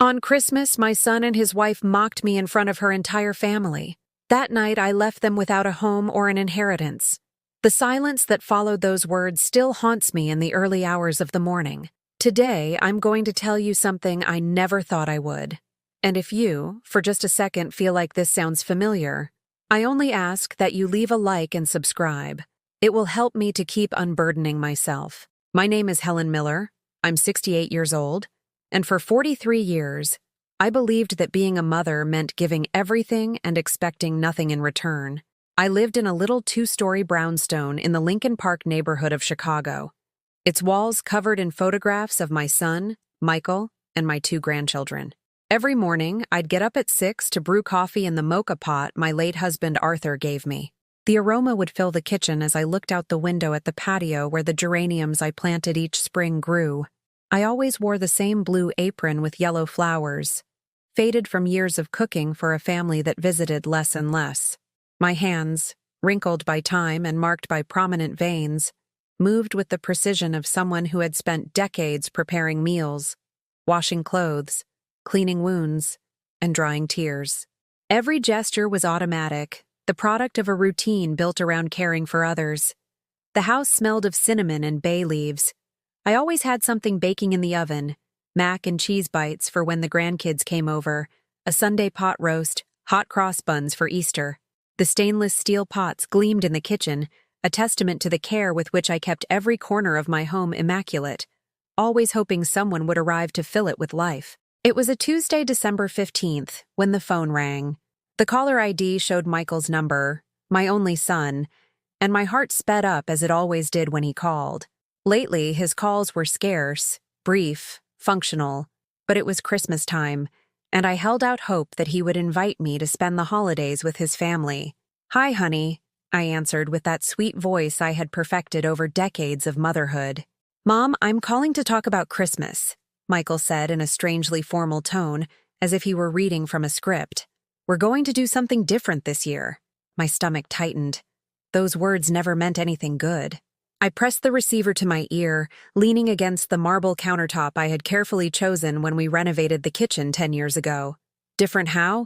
On Christmas, my son and his wife mocked me in front of her entire family. That night, I left them without a home or an inheritance. The silence that followed those words still haunts me in the early hours of the morning. Today, I'm going to tell you something I never thought I would. And if you, for just a second, feel like this sounds familiar, I only ask that you leave a like and subscribe. It will help me to keep unburdening myself. My name is Helen Miller. I'm 68 years old. And for 43 years, I believed that being a mother meant giving everything and expecting nothing in return. I lived in a little 2-story brownstone in the Lincoln Park neighborhood of Chicago, its walls covered in photographs of my son, Michael, and my 2 grandchildren. Every morning, I'd get up at 6 to brew coffee in the mocha pot my late husband Arthur gave me. The aroma would fill the kitchen as I looked out the window at the patio where the geraniums I planted each spring grew. I always wore the same blue apron with yellow flowers, faded from years of cooking for a family that visited less and less. My hands, wrinkled by time and marked by prominent veins, moved with the precision of someone who had spent decades preparing meals, washing clothes, cleaning wounds, and drying tears. Every gesture was automatic, the product of a routine built around caring for others. The house smelled of cinnamon and bay leaves. I always had something baking in the oven, mac and cheese bites for when the grandkids came over, a Sunday pot roast, hot cross buns for Easter. The stainless steel pots gleamed in the kitchen, a testament to the care with which I kept every corner of my home immaculate, always hoping someone would arrive to fill it with life. It was a Tuesday, December 15th, when the phone rang. The caller ID showed Michael's number, my only son, and my heart sped up as it always did when he called. Lately, his calls were scarce, brief, functional, but it was Christmas time, and I held out hope that he would invite me to spend the holidays with his family. "Hi, honey," I answered with that sweet voice I had perfected over decades of motherhood. "Mom, I'm calling to talk about Christmas," Michael said in a strangely formal tone, as if he were reading from a script. "We're going to do something different this year." My stomach tightened. Those words never meant anything good. I pressed the receiver to my ear, leaning against the marble countertop I had carefully chosen when we renovated the kitchen 10 years ago. "Different how?"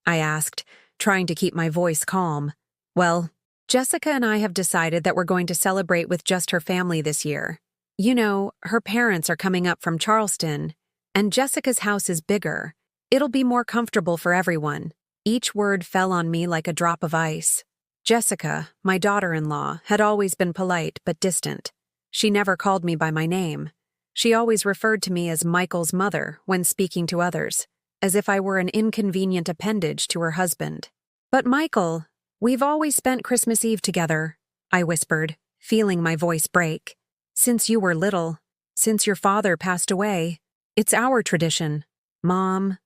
I asked, trying to keep my voice calm. "Well, Jessica and I have decided that we're going to celebrate with just her family this year. You know, her parents are coming up from Charleston, and Jessica's house is bigger. It'll be more comfortable for everyone." Each word fell on me like a drop of ice. Jessica, my daughter-in-law, had always been polite but distant. She never called me by my name. She always referred to me as Michael's mother when speaking to others, as if I were an inconvenient appendage to her husband. "But Michael, we've always spent Christmas Eve together," I whispered, feeling my voice break. "Since you were little, since your father passed away, it's our tradition." "Mom,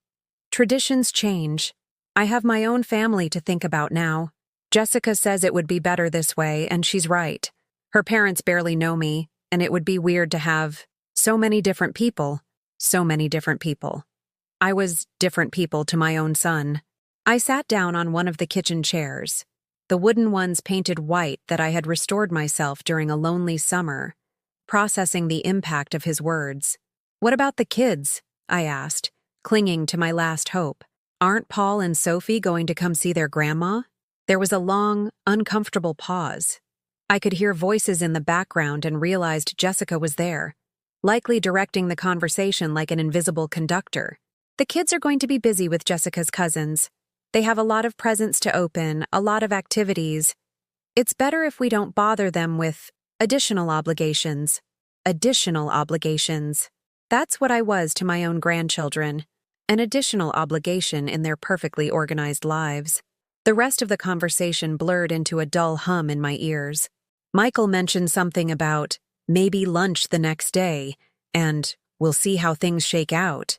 traditions change. I have my own family to think about now. Jessica says it would be better this way, and she's right. Her parents barely know me, and it would be weird to have so many different people. So many different people. I was different people to my own son. I sat down on one of the kitchen chairs, the wooden ones painted white that I had restored myself during a lonely summer, processing the impact of his words. "What about the kids?" I asked, clinging to my last hope. "Aren't Paul and Sophie going to come see their grandma?" There was a long, uncomfortable pause. I could hear voices in the background and realized Jessica was there, likely directing the conversation like an invisible conductor. "The kids are going to be busy with Jessica's cousins. They have a lot of presents to open, a lot of activities. It's better if we don't bother them with additional obligations." Additional obligations. That's what I was to my own grandchildren. An additional obligation in their perfectly organized lives. The rest of the conversation blurred into a dull hum in my ears. Michael mentioned something about maybe lunch the next day, and we'll see how things shake out.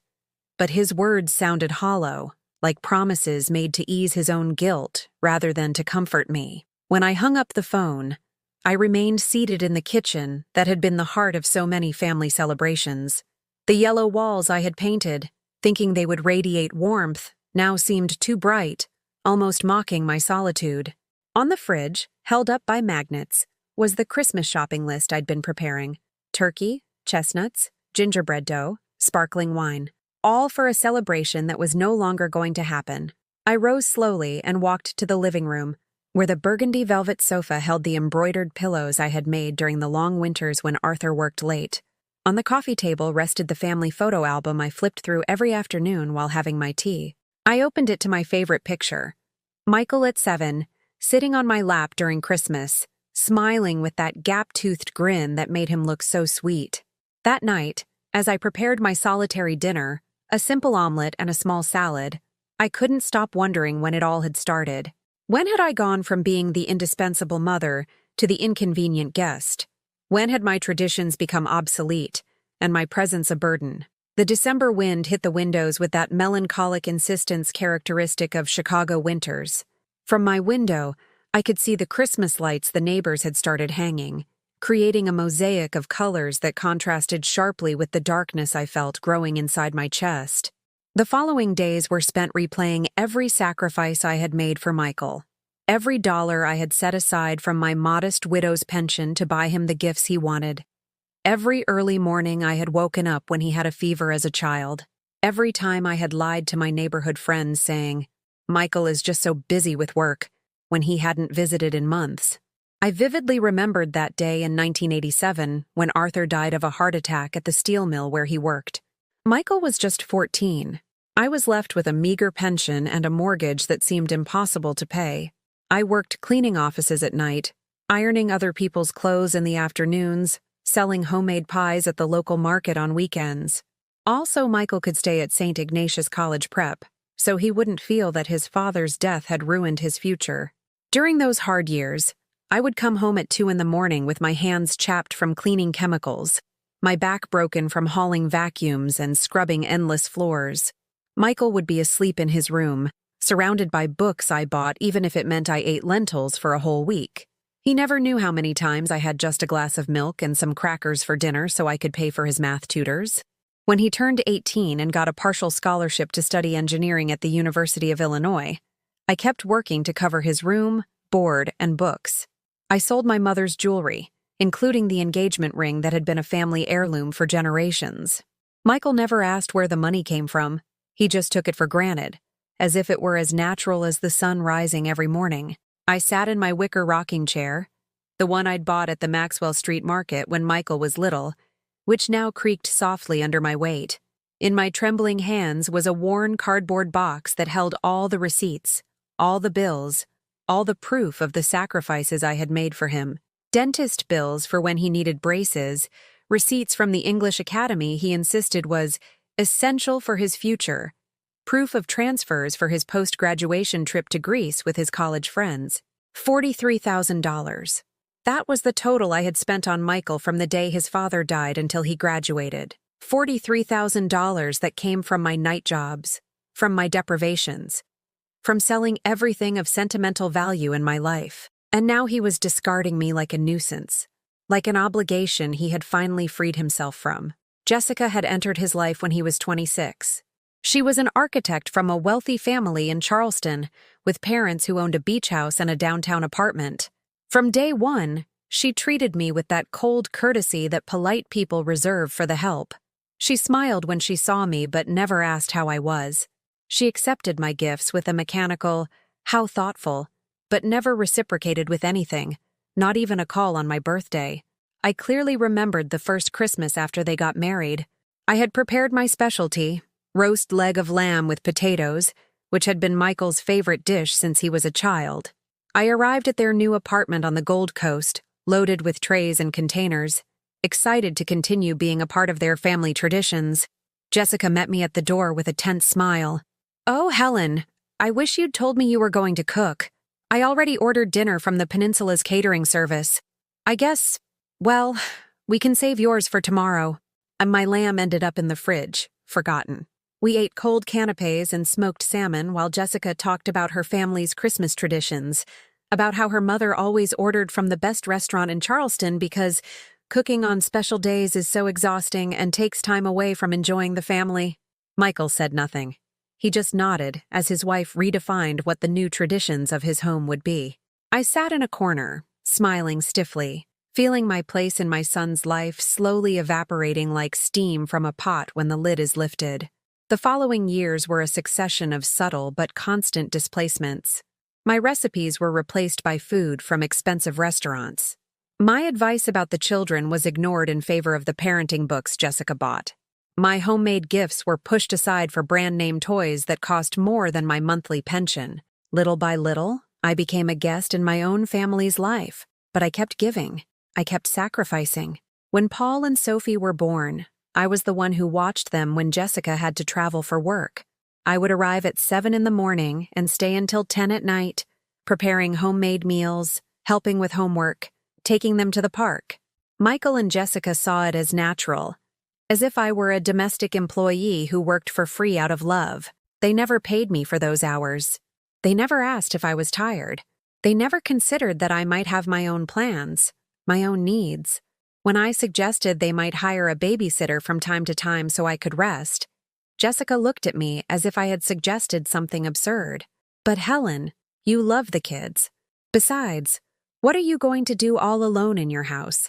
But his words sounded hollow, like promises made to ease his own guilt rather than to comfort me. When I hung up the phone, I remained seated in the kitchen that had been the heart of so many family celebrations. The yellow walls I had painted, thinking they would radiate warmth, now seemed too bright, almost mocking my solitude. On the fridge, held up by magnets, was the Christmas shopping list I'd been preparing: turkey, chestnuts, gingerbread dough, sparkling wine. all for a celebration that was no longer going to happen. I rose slowly and walked to the living room, where the burgundy velvet sofa held the embroidered pillows I had made during the long winters when Arthur worked late. On the coffee table rested the family photo album I flipped through every afternoon while having my tea. I opened it to my favorite picture. Michael at 7, sitting on my lap during Christmas, smiling with that gap-toothed grin that made him look so sweet. That night, as I prepared my solitary dinner, a simple omelet and a small salad, I couldn't stop wondering when it all had started. When had I gone from being the indispensable mother to the inconvenient guest? When had my traditions become obsolete, and my presence a burden? The December wind hit the windows with that melancholic insistence characteristic of Chicago winters. From my window, I could see the Christmas lights the neighbors had started hanging, creating a mosaic of colors that contrasted sharply with the darkness I felt growing inside my chest. The following days were spent replaying every sacrifice I had made for Michael. Every dollar I had set aside from my modest widow's pension to buy him the gifts he wanted. Every early morning I had woken up when he had a fever as a child. Every time I had lied to my neighborhood friends saying, "Michael is just so busy with work," when he hadn't visited in months. I vividly remembered that day in 1987 when Arthur died of a heart attack at the steel mill where he worked. Michael was just 14. I was left with a meager pension and a mortgage that seemed impossible to pay. I worked cleaning offices at night, ironing other people's clothes in the afternoons, selling homemade pies at the local market on weekends. Also, Michael could stay at St. Ignatius College Prep, so he wouldn't feel that his father's death had ruined his future. During those hard years, I would come home at 2 in the morning with my hands chapped from cleaning chemicals, my back broken from hauling vacuums and scrubbing endless floors. Michael would be asleep in his room, surrounded by books I bought even if it meant I ate lentils for a whole week. He never knew how many times I had just a glass of milk and some crackers for dinner so I could pay for his math tutors. When he turned 18 and got a partial scholarship to study engineering at the University of Illinois, I kept working to cover his room, board, and books. I sold my mother's jewelry, including the engagement ring that had been a family heirloom for generations. Michael never asked where the money came from. He just took it for granted, as if it were as natural as the sun rising every morning. I sat in my wicker rocking chair, the one I'd bought at the Maxwell Street Market when Michael was little, which now creaked softly under my weight. In my trembling hands was a worn cardboard box that held all the receipts, all the bills, all the proof of the sacrifices I had made for him. Dentist bills for when he needed braces, receipts from the English Academy he insisted was essential for his future, proof of transfers for his post-graduation trip to Greece with his college friends. $43,000. That was the total I had spent on Michael from the day his father died until he graduated. $43,000 that came from my night jobs, from my deprivations, from selling everything of sentimental value in my life. And now he was discarding me like a nuisance, like an obligation he had finally freed himself from. Jessica had entered his life when he was 26. She was an architect from a wealthy family in Charleston, with parents who owned a beach house and a downtown apartment. From day one, she treated me with that cold courtesy that polite people reserve for the help. She smiled when she saw me but never asked how I was. She accepted my gifts with a mechanical, "How thoughtful," but never reciprocated with anything, not even a call on my birthday. I clearly remembered the first Christmas after they got married. I had prepared my specialty, roast leg of lamb with potatoes, which had been Michael's favorite dish since he was a child. I arrived at their new apartment on the Gold Coast, loaded with trays and containers, excited to continue being a part of their family traditions. Jessica met me at the door with a tense smile. "Oh, Helen, I wish you'd told me you were going to cook. I already ordered dinner from the Peninsula's catering service. I guess, well, we can save yours for tomorrow." And my lamb ended up in the fridge, forgotten. We ate cold canapes and smoked salmon while Jessica talked about her family's Christmas traditions, about how her mother always ordered from the best restaurant in Charleston because cooking on special days is so exhausting and takes time away from enjoying the family. Michael said nothing. He just nodded as his wife redefined what the new traditions of his home would be. I sat in a corner, smiling stiffly, feeling my place in my son's life slowly evaporating like steam from a pot when the lid is lifted. The following years were a succession of subtle but constant displacements. My recipes were replaced by food from expensive restaurants. My advice about the children was ignored in favor of the parenting books Jessica bought. My homemade gifts were pushed aside for brand-name toys that cost more than my monthly pension. Little by little, I became a guest in my own family's life, but I kept giving. I kept sacrificing. When Paul and Sophie were born, I was the one who watched them when Jessica had to travel for work. I would arrive at 7 in the morning and stay until 10 at night, preparing homemade meals, helping with homework, taking them to the park. Michael and Jessica saw it as natural, as if I were a domestic employee who worked for free out of love. They never paid me for those hours. They never asked if I was tired. They never considered that I might have my own plans, my own needs. When I suggested they might hire a babysitter from time to time so I could rest, Jessica looked at me as if I had suggested something absurd. But Helen, you love the kids. Besides, what are you going to do all alone in your house?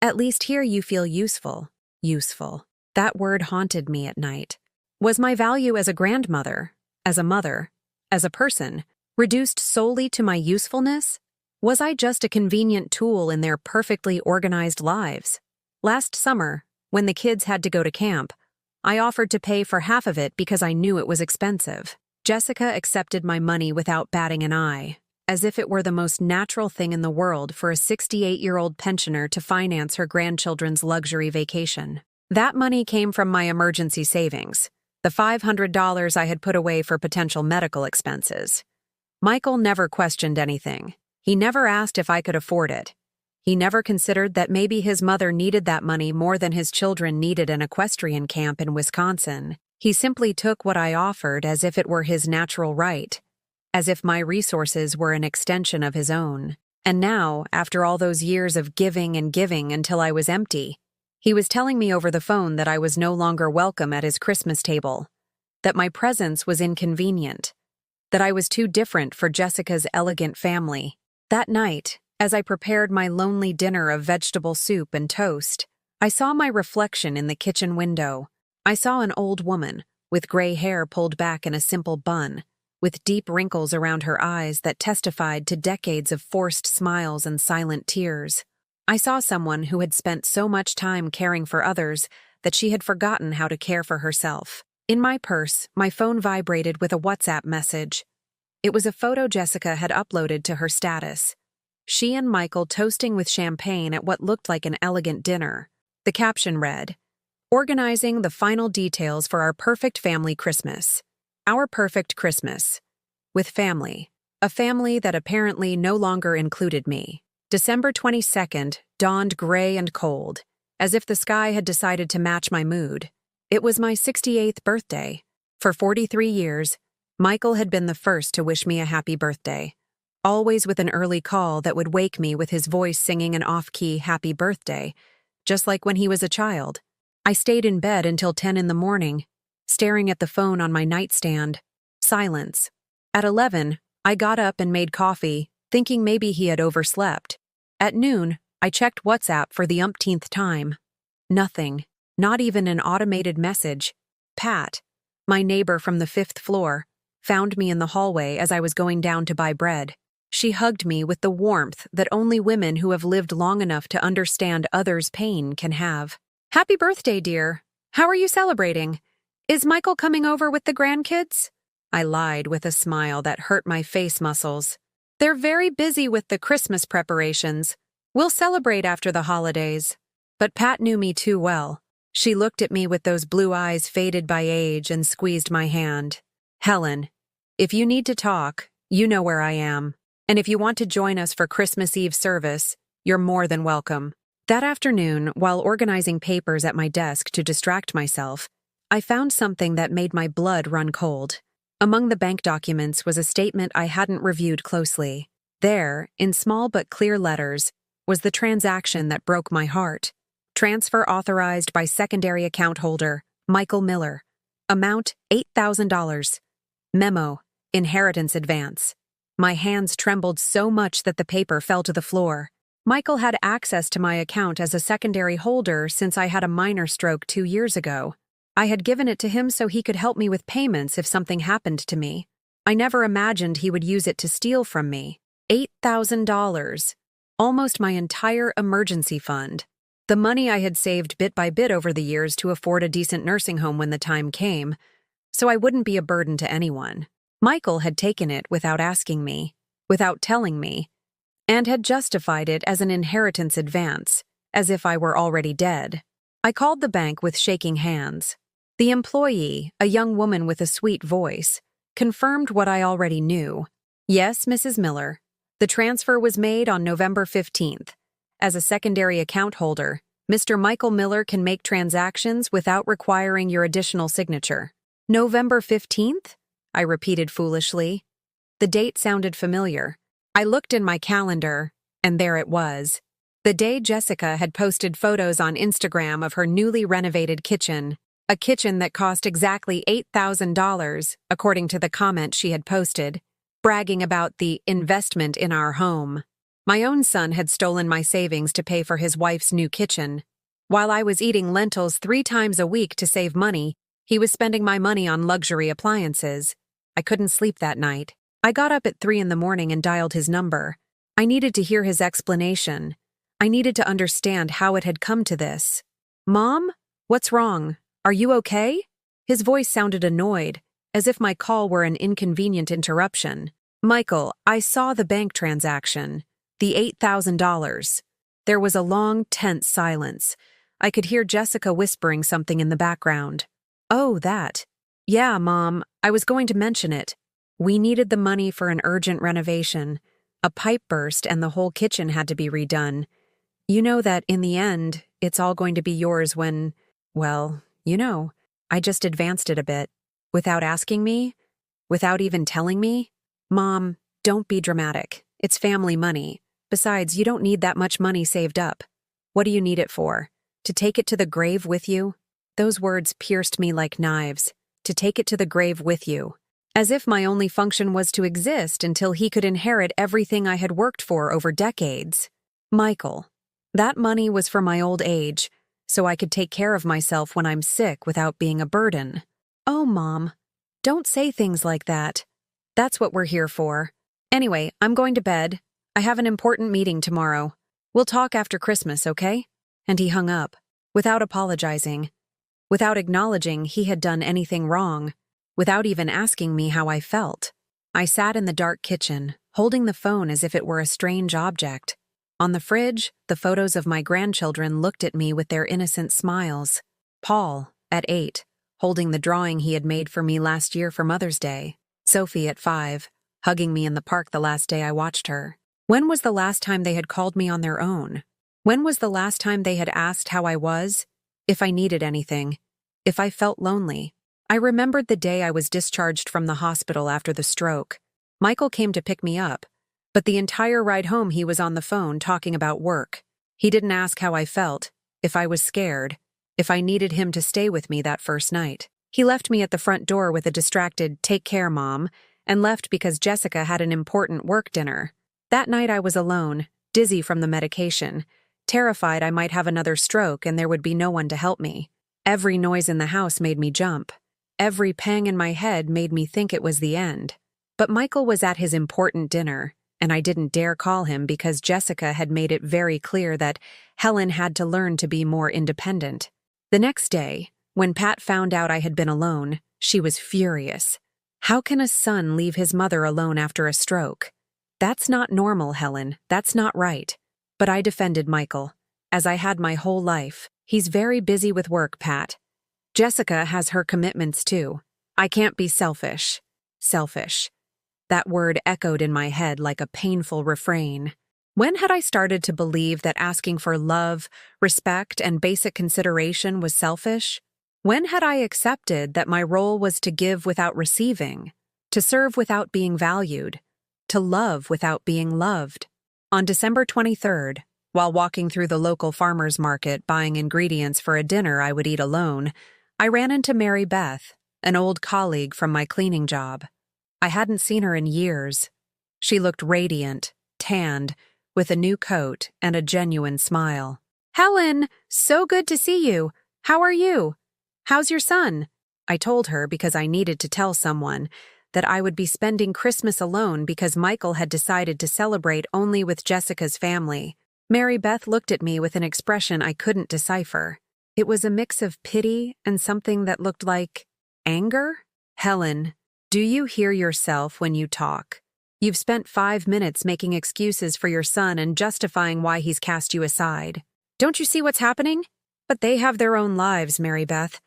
At least here you feel useful. Useful. That word haunted me at night. Was my value as a grandmother, as a mother, as a person, reduced solely to my usefulness? Was I just a convenient tool in their perfectly organized lives? Last summer, when the kids had to go to camp, I offered to pay for half of it because I knew it was expensive. Jessica accepted my money without batting an eye, as if it were the most natural thing in the world for a 68-year-old pensioner to finance her grandchildren's luxury vacation. That money came from my emergency savings, the $500 I had put away for potential medical expenses. Michael never questioned anything. He never asked if I could afford it. He never considered that maybe his mother needed that money more than his children needed an equestrian camp in Wisconsin. He simply took what I offered as if it were his natural right, as if my resources were an extension of his own. And now, after all those years of giving and giving until I was empty, he was telling me over the phone that I was no longer welcome at his Christmas table, that my presence was inconvenient, that I was too different for Jessica's elegant family. That night, as I prepared my lonely dinner of vegetable soup and toast, I saw my reflection in the kitchen window. I saw an old woman, with gray hair pulled back in a simple bun, with deep wrinkles around her eyes that testified to decades of forced smiles and silent tears. I saw someone who had spent so much time caring for others that she had forgotten how to care for herself. In my purse, my phone vibrated with a WhatsApp message. It was a photo Jessica had uploaded to her status. She and Michael toasting with champagne at what looked like an elegant dinner. The caption read, "Organizing the final details for our perfect family Christmas. Our perfect Christmas. With family. A family that apparently no longer included me." December 22nd dawned gray and cold, as if the sky had decided to match my mood. It was my 68th birthday. For 43 years, Michael had been the first to wish me a happy birthday, always with an early call that would wake me with his voice singing an off-key happy birthday, just like when he was a child. I stayed in bed until 10 in the morning, staring at the phone on my nightstand. Silence. At 11, I got up and made coffee, thinking maybe he had overslept. At noon, I checked WhatsApp for the umpteenth time. Nothing, not even an automated message. Pat, my neighbor from the 5th floor, found me in the hallway as I was going down to buy bread. She hugged me with the warmth that only women who have lived long enough to understand others' pain can have. "Happy birthday, dear. How are you celebrating? Is Michael coming over with the grandkids?" I lied with a smile that hurt my face muscles. "They're very busy with the Christmas preparations. We'll celebrate after the holidays." But Pat knew me too well. She looked at me with those blue eyes faded by age and squeezed my hand. "Helen, if you need to talk, you know where I am. And if you want to join us for Christmas Eve service, you're more than welcome." That afternoon, while organizing papers at my desk to distract myself, I found something that made my blood run cold. Among the bank documents was a statement I hadn't reviewed closely. There, in small but clear letters, was the transaction that broke my heart. Transfer authorized by secondary account holder, Michael Miller. Amount, $8,000. Memo, inheritance advance. My hands trembled so much that the paper fell to the floor. Michael had access to my account as a secondary holder since I had a minor stroke 2 years ago. I had given it to him so he could help me with payments if something happened to me. I never imagined he would use it to steal from me. $8,000. Almost my entire emergency fund. The money I had saved bit by bit over the years to afford a decent nursing home when the time came, so I wouldn't be a burden to anyone. Michael had taken it without asking me, without telling me, and had justified it as an inheritance advance, as if I were already dead. I called the bank with shaking hands. The employee, a young woman with a sweet voice, confirmed what I already knew. Yes, Mrs. Miller. The transfer was made on November 15th. As a secondary account holder, Mr. Michael Miller can make transactions without requiring your additional signature. November 15th? I repeated foolishly. The date sounded familiar. I looked in my calendar, and there it was. The day Jessica had posted photos on Instagram of her newly renovated kitchen, a kitchen that cost exactly $8,000, according to the comment she had posted, bragging about the investment in our home. My own son had stolen my savings to pay for his wife's new kitchen. While I was eating lentils 3 times a week to save money, he was spending my money on luxury appliances. I couldn't sleep that night. I got up at 3 in the morning and dialed his number. I needed to hear his explanation. I needed to understand how it had come to this. Mom? What's wrong? Are you okay? His voice sounded annoyed, as if my call were an inconvenient interruption. Michael, I saw the bank transaction. The $8,000. There was a long, tense silence. I could hear Jessica whispering something in the background. Oh, that. Yeah, Mom, I was going to mention it. We needed the money for an urgent renovation. A pipe burst and the whole kitchen had to be redone. You know that in the end, it's all going to be yours when, well, you know, I just advanced it a bit. Without asking me? Without even telling me? Mom, don't be dramatic. It's family money. Besides, you don't need that much money saved up. What do you need it for? To take it to the grave with you? Those words pierced me like knives. To take it to the grave with you. As if my only function was to exist until he could inherit everything I had worked for over decades. Michael, that money was for my old age, so I could take care of myself when I'm sick without being a burden. Oh, Mom, don't say things like that. That's what we're here for. Anyway, I'm going to bed. I have an important meeting tomorrow. We'll talk after Christmas, okay? And he hung up, without apologizing, without acknowledging he had done anything wrong, without even asking me how I felt. I sat in the dark kitchen, holding the phone as if it were a strange object. On the fridge, the photos of my grandchildren looked at me with their innocent smiles. Paul, at 8, holding the drawing he had made for me last year for Mother's Day. Sophie, at 5, hugging me in the park the last day I watched her. When was the last time they had called me on their own? When was the last time they had asked how I was? If I needed anything? If I felt lonely? I remembered the day I was discharged from the hospital after the stroke. Michael came to pick me up, but the entire ride home he was on the phone talking about work. He didn't ask how I felt, if I was scared, if I needed him to stay with me that first night. He left me at the front door with a distracted, "Take care, Mom," and left because Jessica had an important work dinner. That night I was alone, dizzy from the medication, terrified I might have another stroke and there would be no one to help me. Every noise in the house made me jump. Every pang in my head made me think it was the end. But Michael was at his important dinner, and I didn't dare call him because Jessica had made it very clear that Helen had to learn to be more independent. The next day, when Pat found out I had been alone, she was furious. How can a son leave his mother alone after a stroke? That's not normal, Helen. That's not right. But I defended Michael, as I had my whole life. He's very busy with work, Pat. Jessica has her commitments too. I can't be selfish. Selfish. That word echoed in my head like a painful refrain. When had I started to believe that asking for love, respect, and basic consideration was selfish? When had I accepted that my role was to give without receiving, to serve without being valued, to love without being loved? On December 23rd, while walking through the local farmer's market buying ingredients for a dinner I would eat alone, I ran into Mary Beth, an old colleague from my cleaning job. I hadn't seen her in years. She looked radiant, tanned, with a new coat and a genuine smile. "Helen, so good to see you. How are you?" How's your son? I told her because I needed to tell someone that I would be spending Christmas alone because Michael had decided to celebrate only with Jessica's family. Mary Beth looked at me with an expression I couldn't decipher. It was a mix of pity and something that looked like anger. Helen, do you hear yourself when you talk? You've spent 5 minutes making excuses for your son and justifying why he's cast you aside. Don't you see what's happening? But they have their own lives, Mary Beth.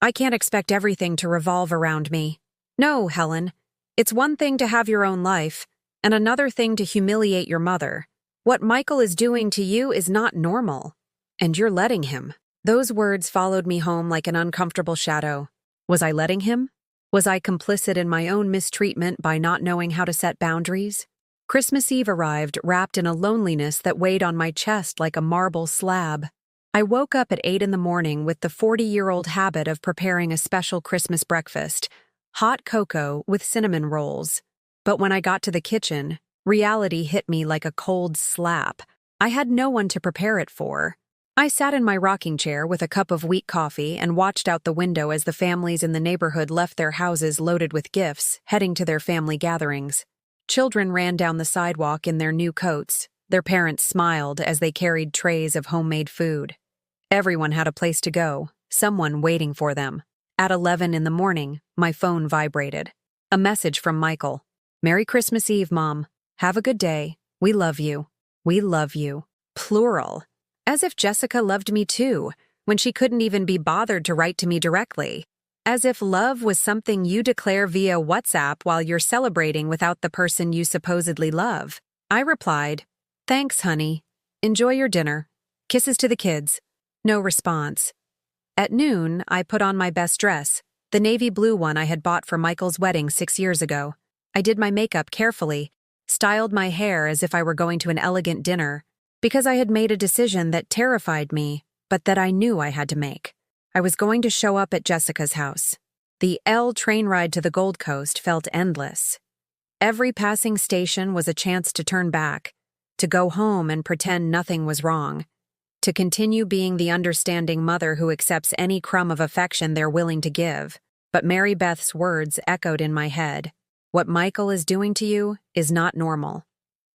I can't expect everything to revolve around me. No, Helen. It's one thing to have your own life, and another thing to humiliate your mother. What Michael is doing to you is not normal. And you're letting him. Those words followed me home like an uncomfortable shadow. Was I letting him? Was I complicit in my own mistreatment by not knowing how to set boundaries? Christmas Eve arrived wrapped in a loneliness that weighed on my chest like a marble slab. I woke up at 8 in the morning with the 40-year-old habit of preparing a special Christmas breakfast, hot cocoa with cinnamon rolls. But when I got to the kitchen, reality hit me like a cold slap. I had no one to prepare it for. I sat in my rocking chair with a cup of weak coffee and watched out the window as the families in the neighborhood left their houses loaded with gifts, heading to their family gatherings. Children ran down the sidewalk in their new coats. Their parents smiled as they carried trays of homemade food. Everyone had a place to go, someone waiting for them. At 11 in the morning, my phone vibrated. A message from Michael. Merry Christmas Eve, Mom. Have a good day. We love you. We love you. Plural. As if Jessica loved me too, when she couldn't even be bothered to write to me directly. As if love was something you declare via WhatsApp while you're celebrating without the person you supposedly love. I replied, Thanks, honey. Enjoy your dinner. Kisses to the kids. No response. At noon, I put on my best dress, the navy blue one I had bought for Michael's wedding 6 years ago. I did my makeup carefully, styled my hair as if I were going to an elegant dinner, because I had made a decision that terrified me, but that I knew I had to make. I was going to show up at Jessica's house. The L train ride to the Gold Coast felt endless. Every passing station was a chance to turn back, to go home and pretend nothing was wrong, to continue being the understanding mother who accepts any crumb of affection they're willing to give. But Mary Beth's words echoed in my head. What Michael is doing to you is not normal,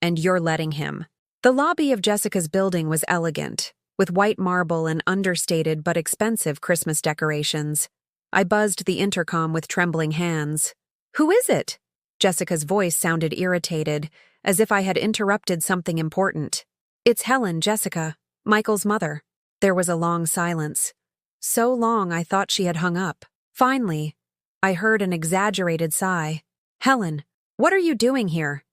and you're letting him. The lobby of Jessica's building was elegant, with white marble and understated but expensive Christmas decorations. I buzzed the intercom with trembling hands. Who is it? Jessica's voice sounded irritated, as if I had interrupted something important. It's Helen, Jessica, Michael's mother. There was a long silence. So long I thought she had hung up. Finally, I heard an exaggerated sigh. Helen, what are you doing here?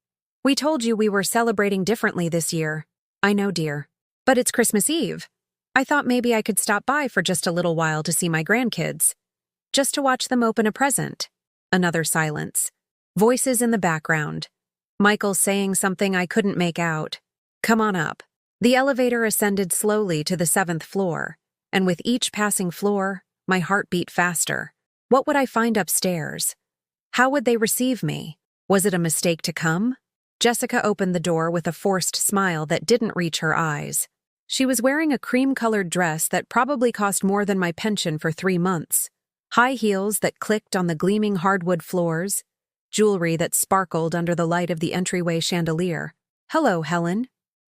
We told you we were celebrating differently this year. I know, dear. But it's Christmas Eve. I thought maybe I could stop by for just a little while to see my grandkids. Just to watch them open a present. Another silence. Voices in the background. Michael saying something I couldn't make out. Come on up. The elevator ascended slowly to the 7th floor, and with each passing floor, my heart beat faster. What would I find upstairs? How would they receive me? Was it a mistake to come? Jessica opened the door with a forced smile that didn't reach her eyes. She was wearing a cream-colored dress that probably cost more than my pension for 3 months. High heels that clicked on the gleaming hardwood floors, jewelry that sparkled under the light of the entryway chandelier. Hello, Helen.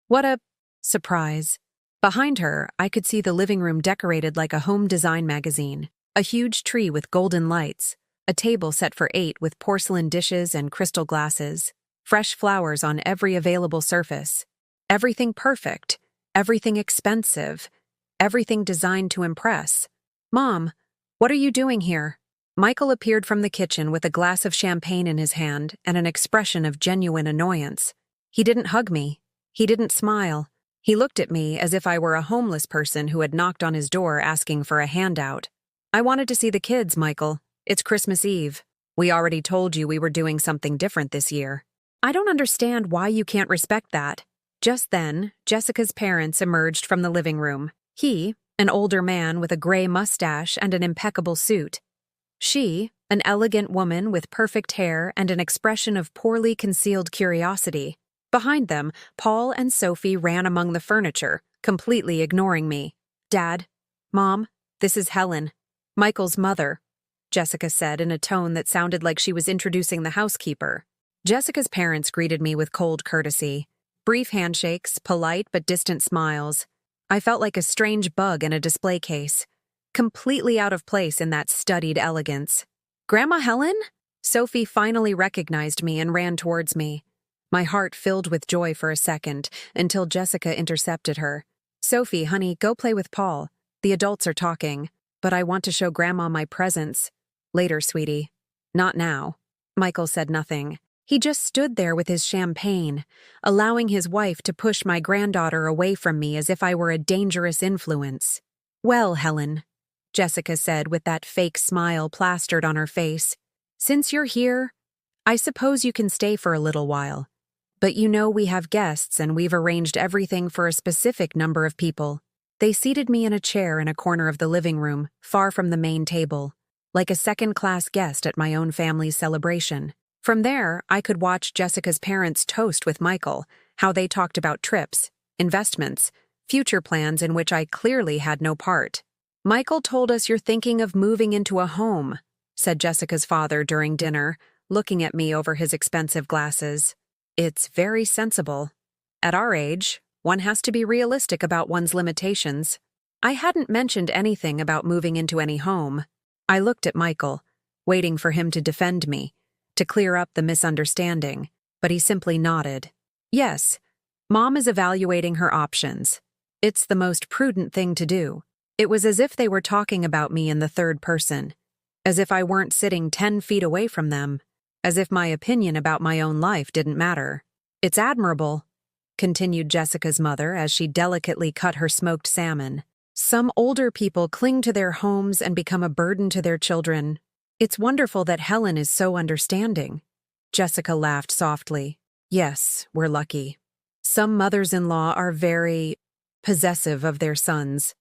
What a surprise. Behind her, I could see the living room decorated like a home design magazine. A huge tree with golden lights, a table set for 8 with porcelain dishes and crystal glasses. Fresh flowers on every available surface. Everything perfect, everything expensive, everything designed to impress. Mom, what are you doing here? Michael appeared from the kitchen with a glass of champagne in his hand and an expression of genuine annoyance. He didn't hug me. He didn't smile. He looked at me as if I were a homeless person who had knocked on his door asking for a handout. I wanted to see the kids, Michael. It's Christmas Eve. We already told you we were doing something different this year. I don't understand why you can't respect that. Just then, Jessica's parents emerged from the living room. He, an older man with a gray mustache and an impeccable suit. She, an elegant woman with perfect hair and an expression of poorly concealed curiosity. Behind them, Paul and Sophie ran among the furniture, completely ignoring me. Dad, Mom, this is Helen. Michael's mother, Jessica said in a tone that sounded like she was introducing the housekeeper. Jessica's parents greeted me with cold courtesy. Brief handshakes, polite but distant smiles. I felt like a strange bug in a display case, completely out of place in that studied elegance. "Grandma Helen?" Sophie finally recognized me and ran towards me. My heart filled with joy for a second, until Jessica intercepted her. "Sophie, honey, go play with Paul. The adults are talking, but I want to show Grandma my presents. Later, sweetie." "Not now." Michael said nothing. He just stood there with his champagne, allowing his wife to push my granddaughter away from me as if I were a dangerous influence. "Well, Helen," Jessica said with that fake smile plastered on her face, "since you're here, I suppose you can stay for a little while. But you know we have guests and we've arranged everything for a specific number of people." They seated me in a chair in a corner of the living room, far from the main table, like a second-class guest at my own family's celebration. From there, I could watch Jessica's parents toast with Michael, how they talked about trips, investments, future plans in which I clearly had no part. "Michael told us you're thinking of moving into a home," said Jessica's father during dinner, looking at me over his expensive glasses. "It's very sensible. At our age, one has to be realistic about one's limitations." I hadn't mentioned anything about moving into any home. I looked at Michael, waiting for him to defend me, to clear up the misunderstanding, but he simply nodded. "Yes, Mom is evaluating her options. It's the most prudent thing to do." It was as if they were talking about me in the third person, as if I weren't sitting 10 feet away from them, as if my opinion about my own life didn't matter. "It's admirable," continued Jessica's mother as she delicately cut her smoked salmon. "Some older people cling to their homes and become a burden to their children. It's wonderful that Helen is so understanding." Jessica laughed softly. "Yes, we're lucky. Some mothers-in-law are very possessive of their sons.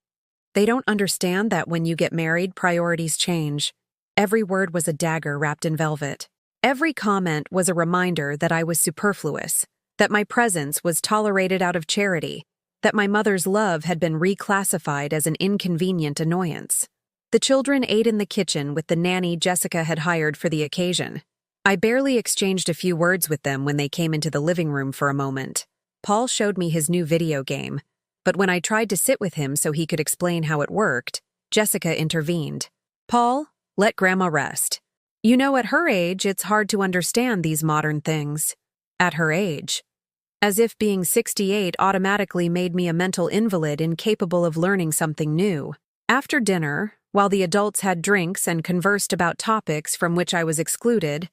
They don't understand that when you get married, priorities change." Every word was a dagger wrapped in velvet. Every comment was a reminder that I was superfluous, that my presence was tolerated out of charity, that my mother's love had been reclassified as an inconvenient annoyance. The children ate in the kitchen with the nanny Jessica had hired for the occasion. I barely exchanged a few words with them when they came into the living room for a moment. Paul showed me his new video game, but when I tried to sit with him so he could explain how it worked, Jessica intervened. "Paul, let Grandma rest. You know, at her age, it's hard to understand these modern things." At her age. As if being 68 automatically made me a mental invalid incapable of learning something new. After dinner, while the adults had drinks and conversed about topics from which I was excluded,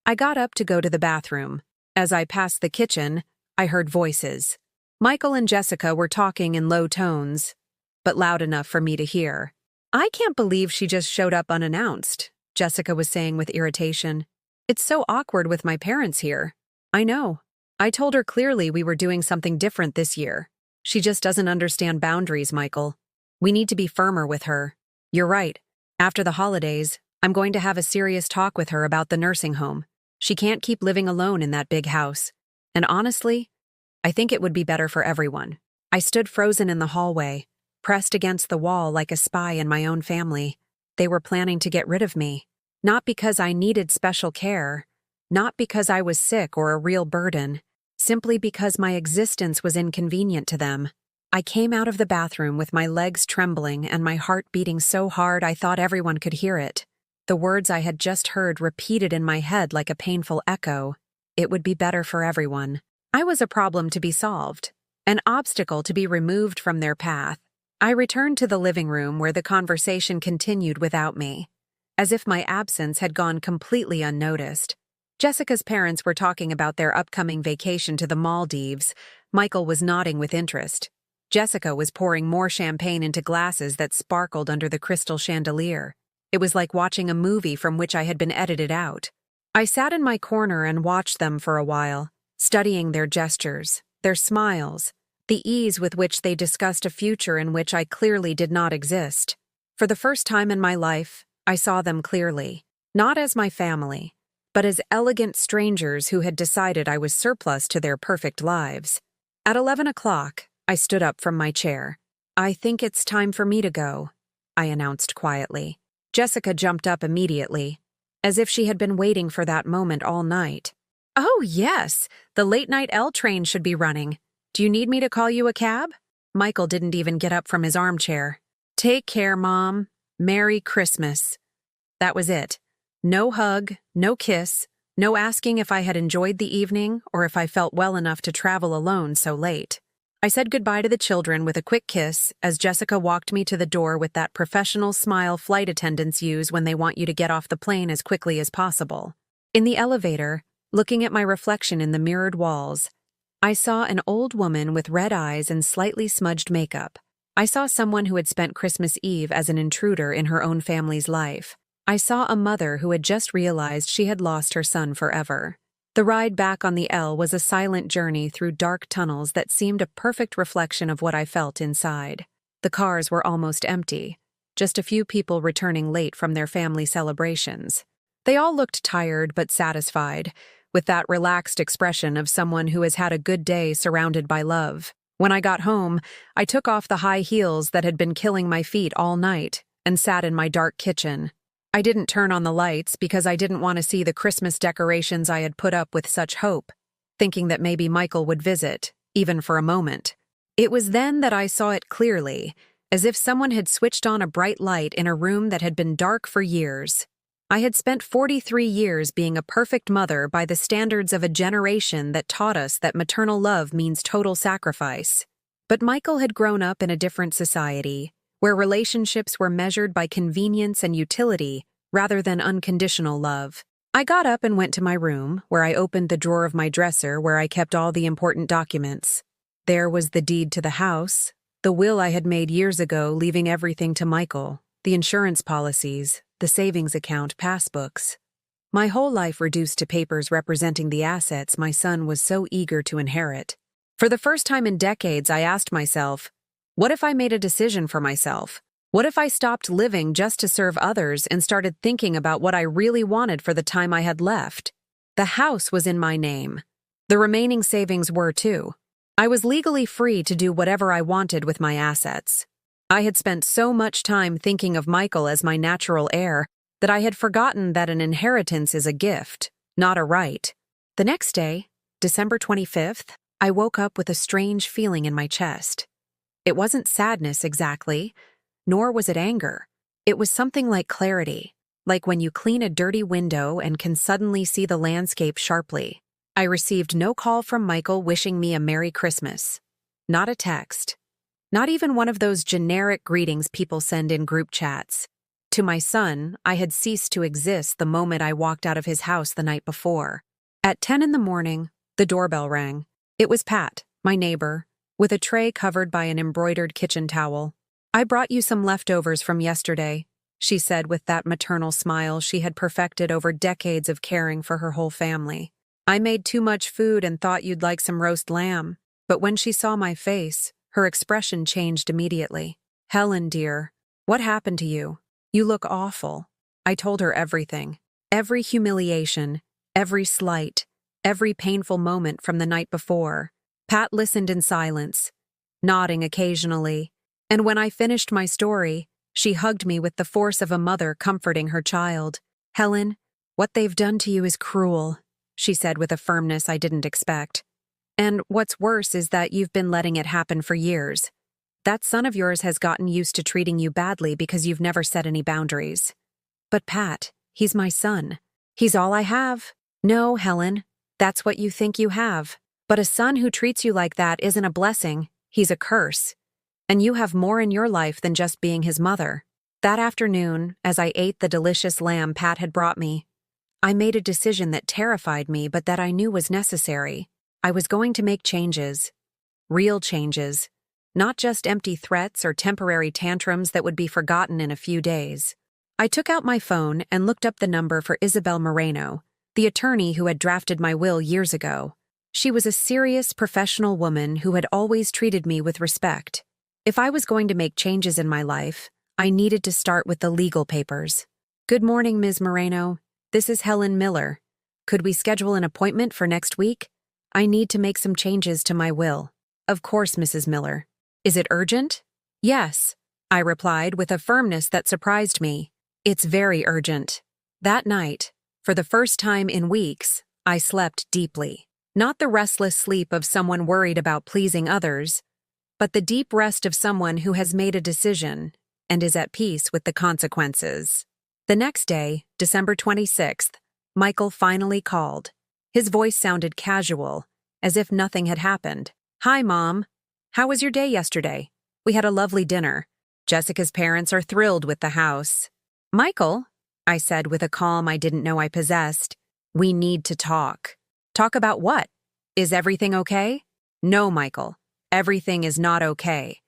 I got up to go to the bathroom. As I passed the kitchen, I heard voices. Michael and Jessica were talking in low tones, but loud enough for me to hear. "I can't believe she just showed up unannounced," Jessica was saying with irritation. "It's so awkward with my parents here." "I know. I told her clearly we were doing something different this year. She just doesn't understand boundaries, Michael. We need to be firmer with her." "You're right. After the holidays, I'm going to have a serious talk with her about the nursing home. She can't keep living alone in that big house. And honestly, I think it would be better for everyone." I stood frozen in the hallway, pressed against the wall like a spy in my own family. They were planning to get rid of me. Not because I needed special care, not because I was sick or a real burden, simply because my existence was inconvenient to them. I came out of the bathroom with my legs trembling and my heart beating so hard I thought everyone could hear it. The words I had just heard repeated in my head like a painful echo. It would be better for everyone. I was a problem to be solved, an obstacle to be removed from their path. I returned to the living room where the conversation continued without me, as if my absence had gone completely unnoticed. Jessica's parents were talking about their upcoming vacation to the Maldives. Michael was nodding with interest. Jessica was pouring more champagne into glasses that sparkled under the crystal chandelier. It was like watching a movie from which I had been edited out. I sat in my corner and watched them for a while, studying their gestures, their smiles, the ease with which they discussed a future in which I clearly did not exist. For the first time in my life, I saw them clearly, not as my family, but as elegant strangers who had decided I was surplus to their perfect lives. At 11 o'clock, I stood up from my chair. "I think it's time for me to go," I announced quietly. Jessica jumped up immediately, as if she had been waiting for that moment all night. "Oh, yes, the late-night L train should be running. Do you need me to call you a cab?" Michael didn't even get up from his armchair. "Take care, Mom. Merry Christmas." That was it. No hug, no kiss, no asking if I had enjoyed the evening or if I felt well enough to travel alone so late. I said goodbye to the children with a quick kiss as Jessica walked me to the door with that professional smile flight attendants use when they want you to get off the plane as quickly as possible. In the elevator, looking at my reflection in the mirrored walls, I saw an old woman with red eyes and slightly smudged makeup. I saw someone who had spent Christmas Eve as an intruder in her own family's life. I saw a mother who had just realized she had lost her son forever. The ride back on the L was a silent journey through dark tunnels that seemed a perfect reflection of what I felt inside. The cars were almost empty, just a few people returning late from their family celebrations. They all looked tired but satisfied, with that relaxed expression of someone who has had a good day surrounded by love. When I got home, I took off the high heels that had been killing my feet all night and sat in my dark kitchen. I didn't turn on the lights because I didn't want to see the Christmas decorations I had put up with such hope, thinking that maybe Michael would visit, even for a moment. It was then that I saw it clearly, as if someone had switched on a bright light in a room that had been dark for years. I had spent 43 years being a perfect mother by the standards of a generation that taught us that maternal love means total sacrifice. But Michael had grown up in a different society, where relationships were measured by convenience and utility rather than unconditional love. I got up and went to my room, where I opened the drawer of my dresser where I kept all the important documents. There was the deed to the house, the will I had made years ago leaving everything to Michael, the insurance policies, the savings account passbooks. My whole life reduced to papers representing the assets my son was so eager to inherit. For the first time in decades, I asked myself, what if I made a decision for myself? What if I stopped living just to serve others and started thinking about what I really wanted for the time I had left? The house was in my name. The remaining savings were too. I was legally free to do whatever I wanted with my assets. I had spent so much time thinking of Michael as my natural heir that I had forgotten that an inheritance is a gift, not a right. The next day, December 25th, I woke up with a strange feeling in my chest. It wasn't sadness exactly, nor was it anger. It was something like clarity, like when you clean a dirty window and can suddenly see the landscape sharply. I received no call from Michael wishing me a Merry Christmas. Not a text. Not even one of those generic greetings people send in group chats. To my son, I had ceased to exist the moment I walked out of his house the night before. At 10 in the morning, the doorbell rang. It was Pat, my neighbor, with a tray covered by an embroidered kitchen towel. "I brought you some leftovers from yesterday," she said with that maternal smile she had perfected over decades of caring for her whole family. "I made too much food and thought you'd like some roast lamb." But when she saw my face, her expression changed immediately. "Helen, dear, what happened to you? You look awful." I told her everything. Every humiliation, every slight, every painful moment from the night before. Pat listened in silence, nodding occasionally, and when I finished my story, she hugged me with the force of a mother comforting her child. "Helen, what they've done to you is cruel," she said with a firmness I didn't expect. "And what's worse is that you've been letting it happen for years. That son of yours has gotten used to treating you badly because you've never set any boundaries." "But Pat, he's my son. He's all I have." "No, Helen, that's what you think you have. But a son who treats you like that isn't a blessing, he's a curse. And you have more in your life than just being his mother." That afternoon, as I ate the delicious lamb Pat had brought me, I made a decision that terrified me but that I knew was necessary. I was going to make changes. Real changes. Not just empty threats or temporary tantrums that would be forgotten in a few days. I took out my phone and looked up the number for Isabel Moreno, the attorney who had drafted my will years ago. She was a serious, professional woman who had always treated me with respect. If I was going to make changes in my life, I needed to start with the legal papers. "Good morning, Ms. Moreno. This is Helen Miller. Could we schedule an appointment for next week? I need to make some changes to my will." "Of course, Mrs. Miller. Is it urgent?" "Yes," I replied with a firmness that surprised me. It's very urgent. That night, for the first time in weeks, I slept deeply. Not the restless sleep of someone worried about pleasing others, but the deep rest of someone who has made a decision and is at peace with the consequences. The next day, December 26th, Michael finally called. His voice sounded casual, as if nothing had happened. "Hi, Mom. How was your day yesterday? We had a lovely dinner. Jessica's parents are thrilled with the house." "Michael," I said with a calm I didn't know I possessed, "we need to talk." "Talk about what? Is everything okay?" "No, Michael. Everything is not okay.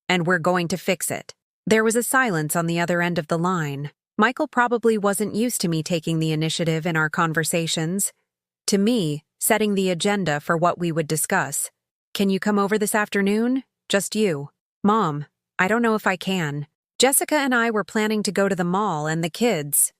And we're going to fix it." There was a silence on the other end of the line. Michael probably wasn't used to me taking the initiative in our conversations. To me, setting the agenda for what we would discuss. "Can you come over this afternoon? Just you." "Mom, I don't know if I can. Jessica and I were planning to go to the mall and the kids."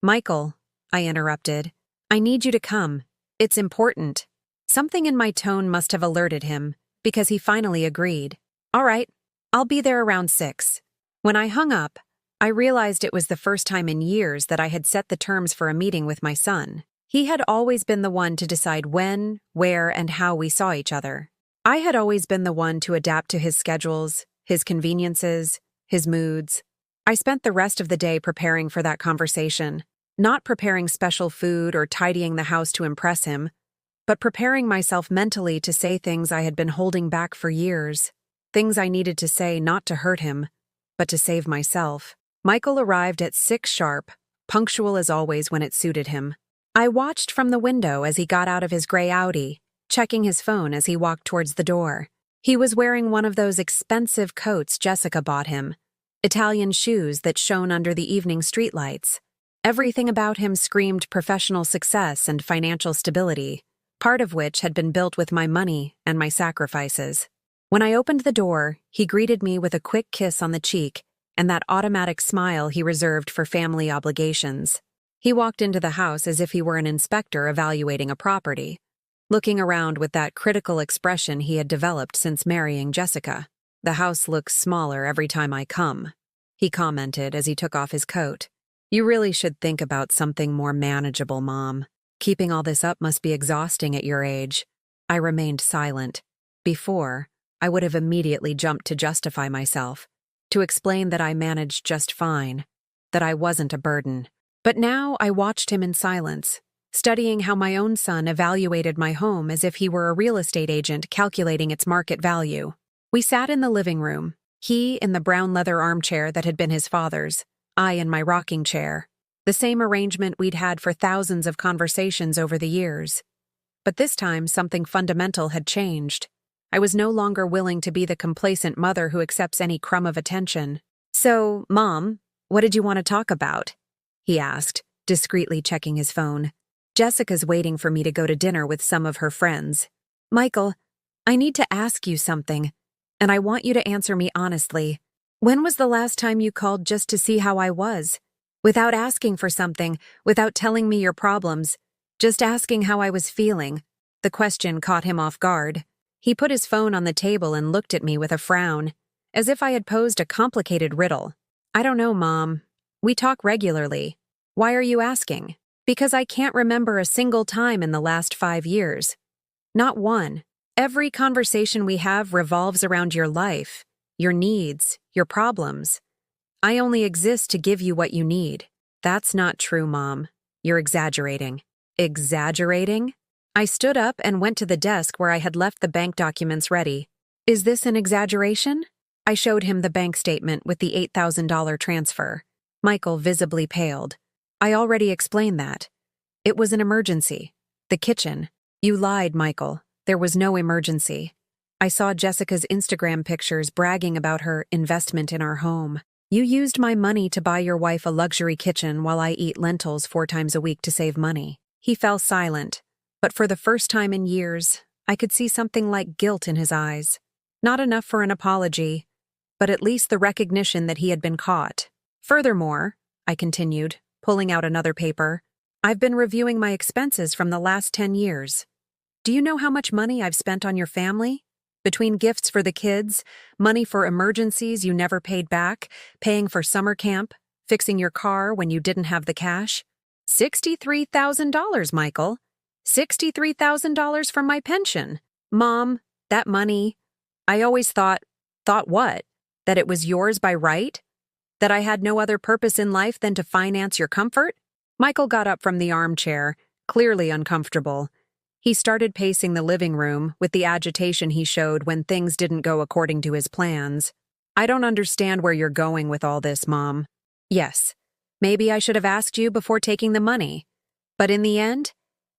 "Michael," I interrupted, "I need you to come. It's important." Something in my tone must have alerted him, because he finally agreed. "All right, I'll be there around 6. When I hung up, I realized it was the first time in years that I had set the terms for a meeting with my son. He had always been the one to decide when, where, and how we saw each other. I had always been the one to adapt to his schedules, his conveniences, his moods. I spent the rest of the day preparing for that conversation, not preparing special food or tidying the house to impress him, but preparing myself mentally to say things I had been holding back for years, things I needed to say not to hurt him, but to save myself. Michael arrived at 6 sharp, punctual as always when it suited him. I watched from the window as he got out of his gray Audi, checking his phone as he walked towards the door. He was wearing one of those expensive coats Jessica bought him, Italian shoes that shone under the evening streetlights. Everything about him screamed professional success and financial stability, part of which had been built with my money and my sacrifices. When I opened the door, he greeted me with a quick kiss on the cheek and that automatic smile he reserved for family obligations. He walked into the house as if he were an inspector evaluating a property, looking around with that critical expression he had developed since marrying Jessica. "The house looks smaller every time I come," he commented as he took off his coat. "You really should think about something more manageable, Mom. Keeping all this up must be exhausting at your age." I remained silent. Before, I would have immediately jumped to justify myself, to explain that I managed just fine, that I wasn't a burden. But now I watched him in silence, studying how my own son evaluated my home as if he were a real estate agent calculating its market value. We sat in the living room, he in the brown leather armchair that had been his father's, I in my rocking chair. The same arrangement we'd had for thousands of conversations over the years. But this time something fundamental had changed. I was no longer willing to be the complacent mother who accepts any crumb of attention. "So, Mom, what did you want to talk about?" he asked, discreetly checking his phone. "Jessica's waiting for me to go to dinner with some of her friends." "Michael, I need to ask you something, and I want you to answer me honestly. When was the last time you called just to see how I was? Without asking for something, without telling me your problems, just asking how I was feeling." The question caught him off guard. He put his phone on the table and looked at me with a frown, as if I had posed a complicated riddle. "I don't know, Mom. We talk regularly. Why are you asking?" "Because I can't remember a single time in the last 5 years. Not one. Every conversation we have revolves around your life, your needs, your problems. I only exist to give you what you need." "That's not true, Mom. You're exaggerating." "Exaggerating?" I stood up and went to the desk where I had left the bank documents ready. "Is this an exaggeration?" I showed him the bank statement with the $8,000 transfer. Michael visibly paled. "I already explained that. It was an emergency. The kitchen." "You lied, Michael. There was no emergency. I saw Jessica's Instagram pictures bragging about her investment in our home. You used my money to buy your wife a luxury kitchen while I eat lentils 4 times a week to save money." He fell silent, but for the first time in years, I could see something like guilt in his eyes. Not enough for an apology, but at least the recognition that he had been caught. "Furthermore," I continued, pulling out another paper, "I've been reviewing my expenses from the last 10 years. Do you know how much money I've spent on your family? Between gifts for the kids, money for emergencies you never paid back, paying for summer camp, Fixing your car when you didn't have the cash? $63,000, Michael. $63,000 from my pension. Mom, that money, I always thought what? That it was yours by right? That I had no other purpose in life than to finance your comfort? Michael got up from the armchair, clearly uncomfortable. He started pacing the living room with the agitation he showed when things didn't go according to his plans. I don't understand where you're going with all this, Mom. Yes, maybe I should have asked you before taking the money. But in the end,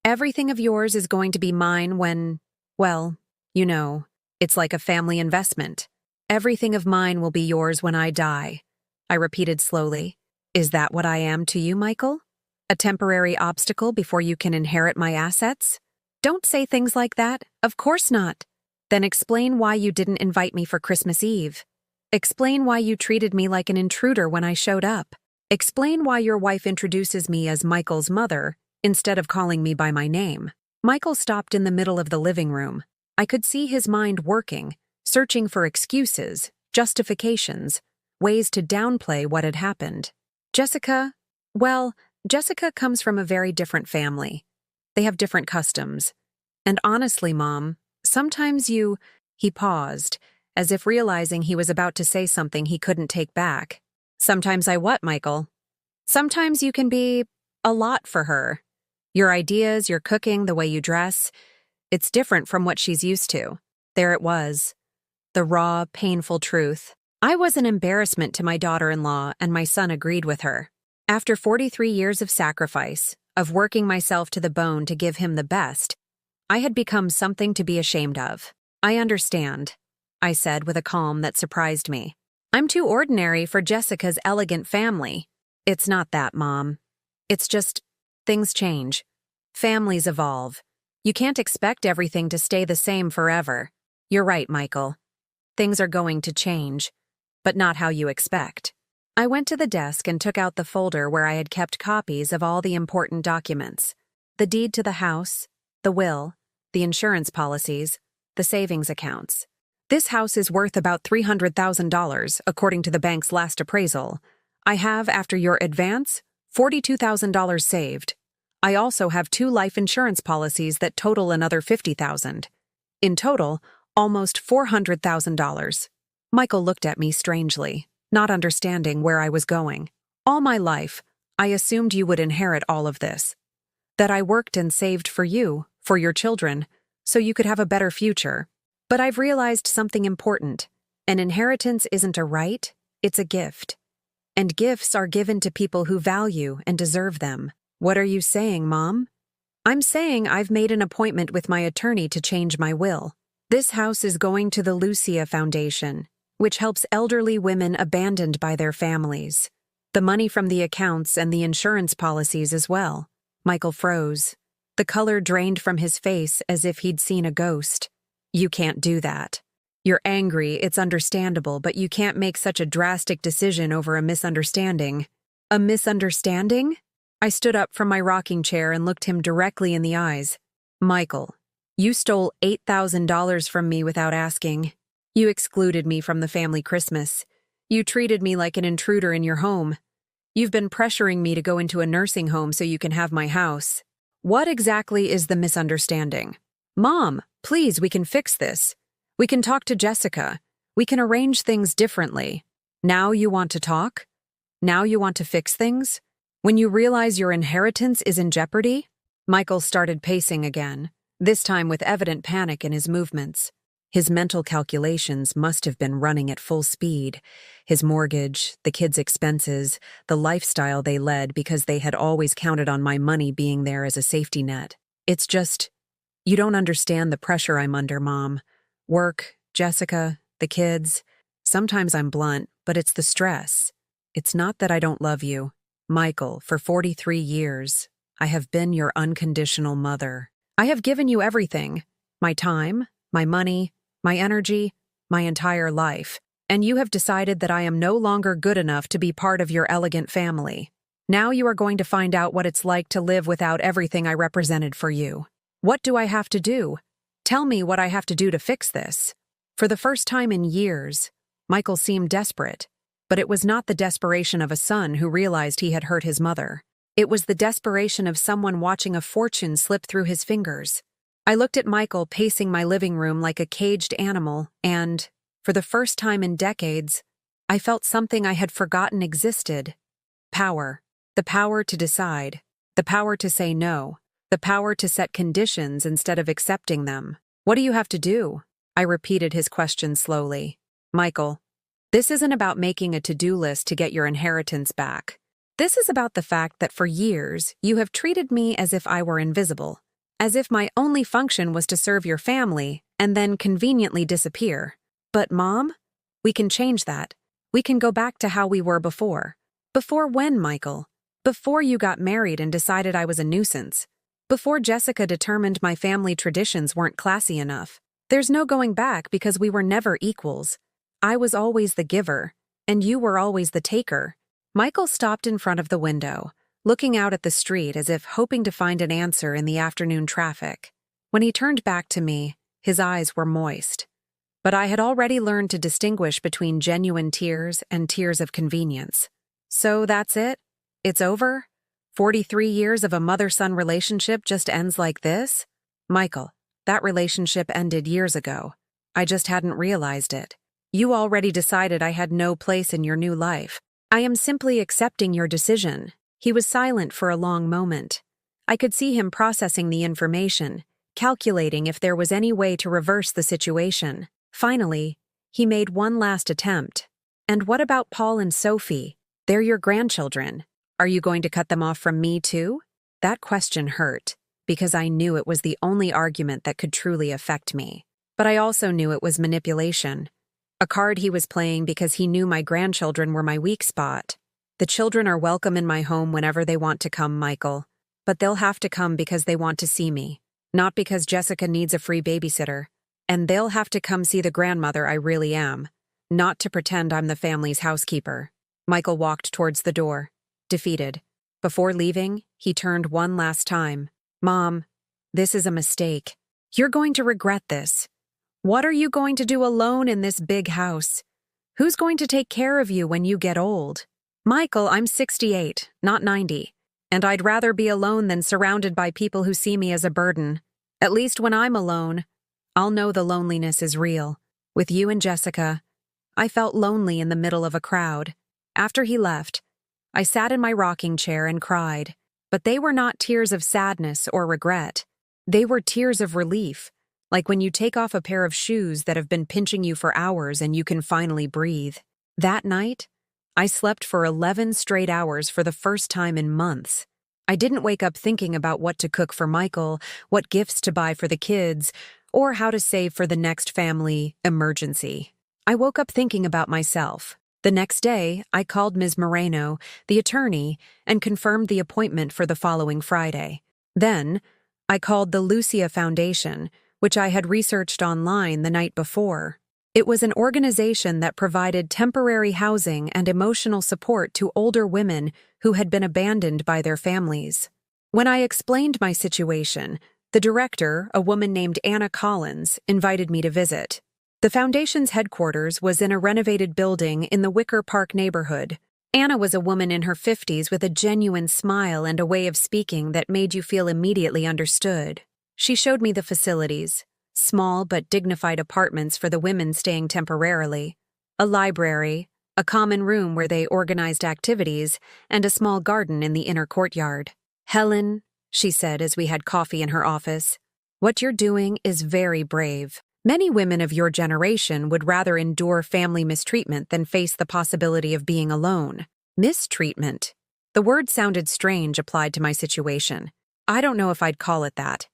everything of yours is going to be mine when, well, you know, it's like a family investment. Everything of mine will be yours when I die, I repeated slowly. Is that what I am to you, Michael? A temporary obstacle before you can inherit my assets? Don't say things like that. Of course not. Then explain why you didn't invite me for Christmas Eve. Explain why you treated me like an intruder when I showed up. Explain why your wife introduces me as Michael's mother instead of calling me by my name. Michael stopped in the middle of the living room. I could see his mind working, searching for excuses, justifications, ways to downplay what had happened. Jessica comes from a very different family. They have different customs. And honestly, Mom, sometimes He paused, as if realizing he was about to say something he couldn't take back. Sometimes I what, Michael? Sometimes you can be a lot for her. Your ideas, your cooking, the way you dress, it's different from what she's used to. There it was. The raw, painful truth. I was an embarrassment to my daughter-in-law, and my son agreed with her. After 43 years of sacrifice, of working myself to the bone to give him the best, I had become something to be ashamed of. I understand, I said with a calm that surprised me. I'm too ordinary for Jessica's elegant family. It's not that, Mom. It's just, things change. Families evolve. You can't expect everything to stay the same forever. You're right, Michael. Things are going to change, but not how you expect. I went to the desk and took out the folder where I had kept copies of all the important documents. The deed to the house, the will, the insurance policies, the savings accounts. This house is worth about $300,000, according to the bank's last appraisal. I have, after your advance, $42,000 saved. I also have 2 life insurance policies that total another $50,000. In total, almost $400,000. Michael looked at me strangely, not understanding where I was going. All my life, I assumed you would inherit all of this. That I worked and saved for you, for your children, so you could have a better future. But I've realized something important. An inheritance isn't a right, it's a gift. And gifts are given to people who value and deserve them. What are you saying, Mom? I'm saying I've made an appointment with my attorney to change my will. This house is going to the Lucia Foundation, which helps elderly women abandoned by their families. The money from the accounts and the insurance policies as well. Michael froze. The color drained from his face as if he'd seen a ghost. You can't do that. You're angry, it's understandable, but you can't make such a drastic decision over a misunderstanding. A misunderstanding? I stood up from my rocking chair and looked him directly in the eyes. Michael, you stole $8,000 from me without asking. You excluded me from the family Christmas. You treated me like an intruder in your home. You've been pressuring me to go into a nursing home so you can have my house. What exactly is the misunderstanding? Mom, please, we can fix this. We can talk to Jessica. We can arrange things differently. Now you want to talk? Now you want to fix things? When you realize your inheritance is in jeopardy? Michael started pacing again, this time with evident panic in his movements. His mental calculations must have been running at full speed. His mortgage, the kids' expenses, the lifestyle they led because they had always counted on my money being there as a safety net. It's just, you don't understand the pressure I'm under, Mom. Work, Jessica, the kids. Sometimes I'm blunt, but it's the stress. It's not that I don't love you. Michael, for 43 years, I have been your unconditional mother. I have given you everything. My time, my money, my energy, my entire life. And you have decided that I am no longer good enough to be part of your elegant family. Now you are going to find out what it's like to live without everything I represented for you. What do I have to do? Tell me what I have to do to fix this. For the first time in years, Michael seemed desperate. But it was not the desperation of a son who realized he had hurt his mother. It was the desperation of someone watching a fortune slip through his fingers. I looked at Michael pacing my living room like a caged animal, and, for the first time in decades, I felt something I had forgotten existed. Power. The power to decide. The power to say no. The power to set conditions instead of accepting them. "What do you have to do?" I repeated his question slowly. "Michael, this isn't about making a to-do list to get your inheritance back. This is about the fact that for years you have treated me as if I were invisible, as if my only function was to serve your family and then conveniently disappear. But Mom, we can change that. We can go back to how we were before." "Before when, Michael? Before you got married and decided I was a nuisance. Before Jessica determined my family traditions weren't classy enough. There's no going back because we were never equals. I was always the giver, and you were always the taker." Michael stopped in front of the window, looking out at the street as if hoping to find an answer in the afternoon traffic. When he turned back to me, his eyes were moist. But I had already learned to distinguish between genuine tears and tears of convenience. "So that's it? It's over? 43 years of a mother-son relationship just ends like this?" "Michael, that relationship ended years ago. I just hadn't realized it. You already decided I had no place in your new life. I am simply accepting your decision." He was silent for a long moment. I could see him processing the information, calculating if there was any way to reverse the situation. Finally, he made one last attempt. "And what about Paul and Sophie? They're your grandchildren. Are you going to cut them off from me too?" That question hurt, because I knew it was the only argument that could truly affect me. But I also knew it was manipulation. A card he was playing because he knew my grandchildren were my weak spot. "The children are welcome in my home whenever they want to come, Michael. But they'll have to come because they want to see me, not because Jessica needs a free babysitter. And they'll have to come see the grandmother I really am, not to pretend I'm the family's housekeeper." Michael walked towards the door, defeated. Before leaving, he turned one last time. "Mom, this is a mistake. You're going to regret this. What are you going to do alone in this big house? Who's going to take care of you when you get old?" "Michael, I'm 68, not 90, and I'd rather be alone than surrounded by people who see me as a burden. At least when I'm alone, I'll know the loneliness is real. With you and Jessica, I felt lonely in the middle of a crowd." After he left, I sat in my rocking chair and cried. But they were not tears of sadness or regret. They were tears of relief, like when you take off a pair of shoes that have been pinching you for hours and you can finally breathe. That night, I slept for 11 straight hours for the first time in months. I didn't wake up thinking about what to cook for Michael, what gifts to buy for the kids, or how to save for the next family emergency. I woke up thinking about myself. The next day, I called Ms. Moreno, the attorney, and confirmed the appointment for the following Friday. Then, I called the Lucia Foundation, which I had researched online the night before. It was an organization that provided temporary housing and emotional support to older women who had been abandoned by their families. When I explained my situation, the director, a woman named Anna Collins, invited me to visit. The foundation's headquarters was in a renovated building in the Wicker Park neighborhood. Anna was a woman in her 50s with a genuine smile and a way of speaking that made you feel immediately understood. She showed me the facilities, small but dignified apartments for the women staying temporarily, a library, a common room where they organized activities, and a small garden in the inner courtyard. "Helen," she said as we had coffee in her office, "what you're doing is very brave. Many women of your generation would rather endure family mistreatment than face the possibility of being alone." Mistreatment. The word sounded strange applied to my situation. I don't know if I'd call it that.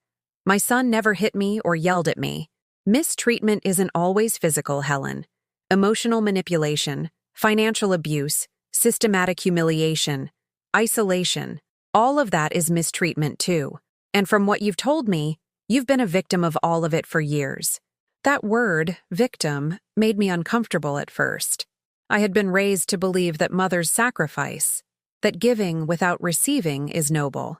My son never hit me or yelled at me. Mistreatment isn't always physical, Helen. Emotional manipulation, financial abuse, systematic humiliation, isolation, all of that is mistreatment too. And from what you've told me, you've been a victim of all of it for years. That word, victim, made me uncomfortable at first. I had been raised to believe that mothers sacrifice, that giving without receiving is noble,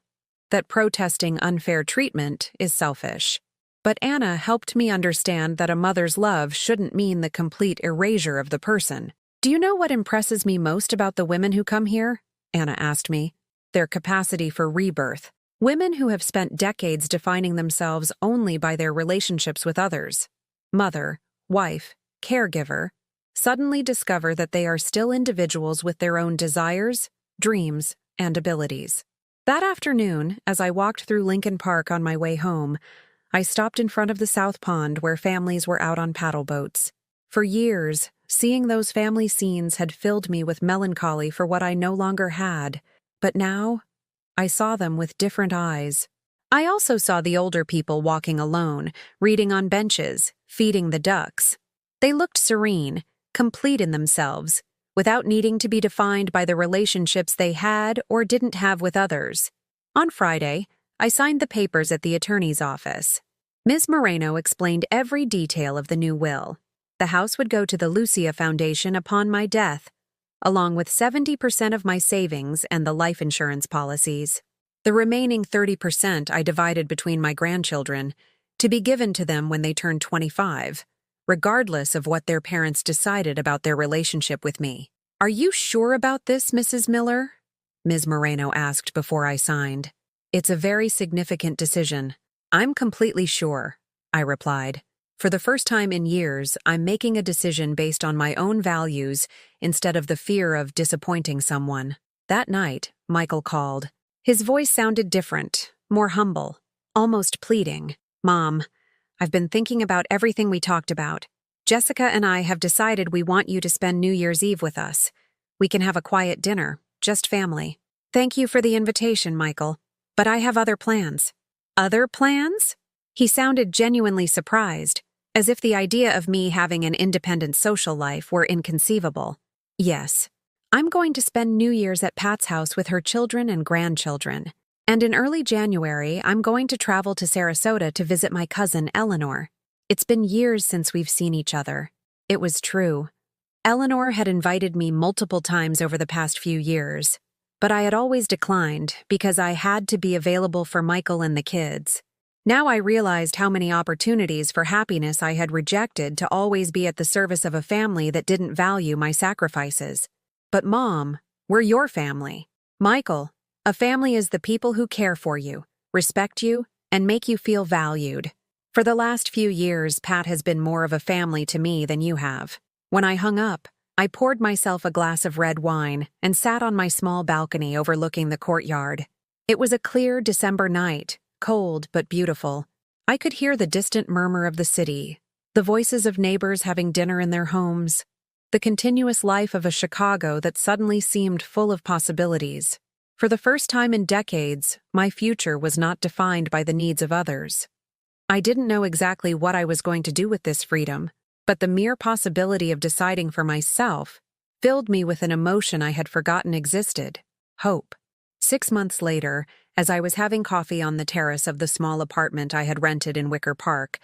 that protesting unfair treatment is selfish. But Anna helped me understand that a mother's love shouldn't mean the complete erasure of the person. Do you know what impresses me most about the women who come here? Anna asked me. Their capacity for rebirth. Women who have spent decades defining themselves only by their relationships with others, mother, wife, caregiver, suddenly discover that they are still individuals with their own desires, dreams, and abilities. That afternoon, as I walked through Lincoln Park on my way home, I stopped in front of the South Pond where families were out on paddle boats. For years, seeing those family scenes had filled me with melancholy for what I no longer had, but now, I saw them with different eyes. I also saw the older people walking alone, reading on benches, feeding the ducks. They looked serene, complete in themselves, without needing to be defined by the relationships they had or didn't have with others. On Friday, I signed the papers at the attorney's office. Ms. Moreno explained every detail of the new will. The house would go to the Lucia Foundation upon my death, along with 70% of my savings and the life insurance policies. The remaining 30% I divided between my grandchildren, to be given to them when they turned 25, regardless of what their parents decided about their relationship with me. "Are you sure about this, Mrs. Miller?" Ms. Moreno asked before I signed. "It's a very significant decision. I'm completely sure," I replied. For the first time in years, I'm making a decision based on my own values instead of the fear of disappointing someone. That night, Michael called. His voice sounded different, more humble, almost pleading. "Mom, I've been thinking about everything we talked about. Jessica and I have decided we want you to spend New Year's Eve with us. We can have a quiet dinner, just family. Thank you for the invitation, Michael, but I have other plans." "Other plans?" He sounded genuinely surprised, as if the idea of me having an independent social life were inconceivable. "Yes. I'm going to spend New Year's at Pat's house with her children and grandchildren. And in early January, I'm going to travel to Sarasota to visit my cousin Eleanor. It's been years since we've seen each other." It was true. Eleanor had invited me multiple times over the past few years, but I had always declined because I had to be available for Michael and the kids. Now I realized how many opportunities for happiness I had rejected to always be at the service of a family that didn't value my sacrifices. "But Mom, we're your family." "Michael, a family is the people who care for you, respect you, and make you feel valued. For the last few years, Pat has been more of a family to me than you have." When I hung up, I poured myself a glass of red wine and sat on my small balcony overlooking the courtyard. It was a clear December night, cold but beautiful. I could hear the distant murmur of the city, the voices of neighbors having dinner in their homes, the continuous life of a Chicago that suddenly seemed full of possibilities. For the first time in decades, my future was not defined by the needs of others. I didn't know exactly what I was going to do with this freedom, but the mere possibility of deciding for myself filled me with an emotion I had forgotten existed: hope. 6 months later, as I was having coffee on the terrace of the small apartment I had rented in Wicker Park,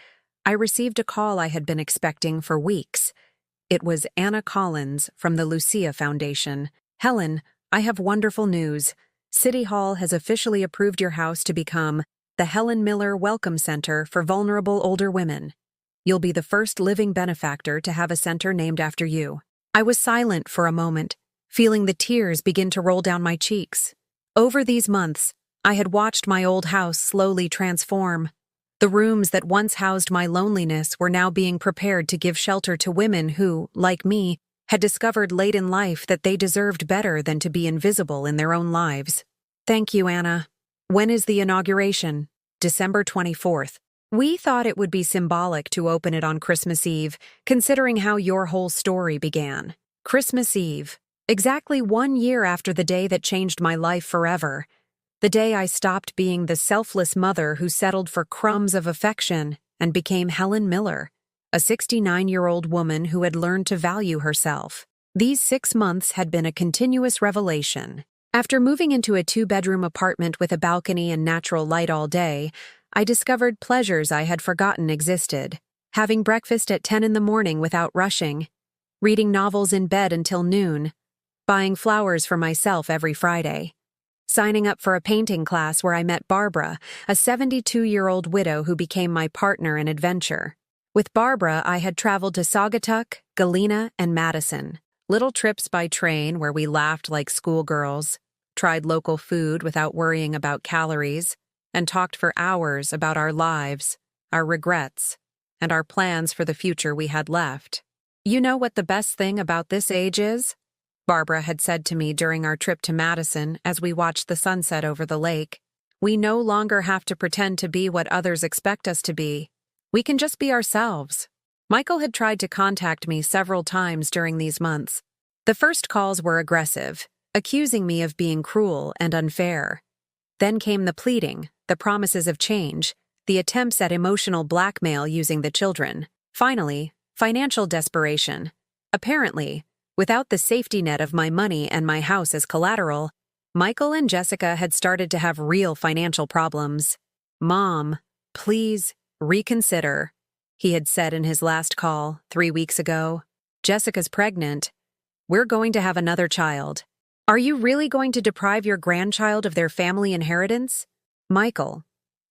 I received a call I had been expecting for weeks. It was Anna Collins from the Lucia Foundation. "Helen, I have wonderful news. City Hall has officially approved your house to become the Helen Miller Welcome Center for Vulnerable Older Women. You'll be the first living benefactor to have a center named after you." I was silent for a moment, feeling the tears begin to roll down my cheeks. Over these months, I had watched my old house slowly transform. The rooms that once housed my loneliness were now being prepared to give shelter to women who, like me, had discovered late in life that they deserved better than to be invisible in their own lives. "Thank you, Anna. When is the inauguration?" "December 24th. We thought it would be symbolic to open it on Christmas Eve, considering how your whole story began." Christmas Eve. Exactly 1 year after the day that changed my life forever. The day I stopped being the selfless mother who settled for crumbs of affection and became Helen Miller, a 69-year-old woman who had learned to value herself. These 6 months had been a continuous revelation. After moving into a 2-bedroom apartment with a balcony and natural light all day, I discovered pleasures I had forgotten existed. Having breakfast at 10 in the morning without rushing, reading novels in bed until noon, buying flowers for myself every Friday, signing up for a painting class where I met Barbara, a 72-year-old widow who became my partner in adventure. With Barbara, I had traveled to Saugatuck, Galena, and Madison, Little trips by train where we laughed like schoolgirls, tried local food without worrying about calories, and talked for hours about our lives, our regrets, and our plans for the future we had left. You know what the best thing about this age is? Barbara had said to me during our trip to Madison as we watched the sunset over the lake. We no longer have to pretend to be what others expect us to be. We can just be ourselves. Michael had tried to contact me several times during these months. The first calls were aggressive, accusing me of being cruel and unfair. Then came the pleading, the promises of change, the attempts at emotional blackmail using the children. Finally, financial desperation. Apparently, without the safety net of my money and my house as collateral, Michael and Jessica had started to have real financial problems. "Mom, please reconsider," he had said in his last call 3 weeks ago. "Jessica's pregnant. We're going to have another child. Are you really going to deprive your grandchild of their family inheritance?" "Michael,"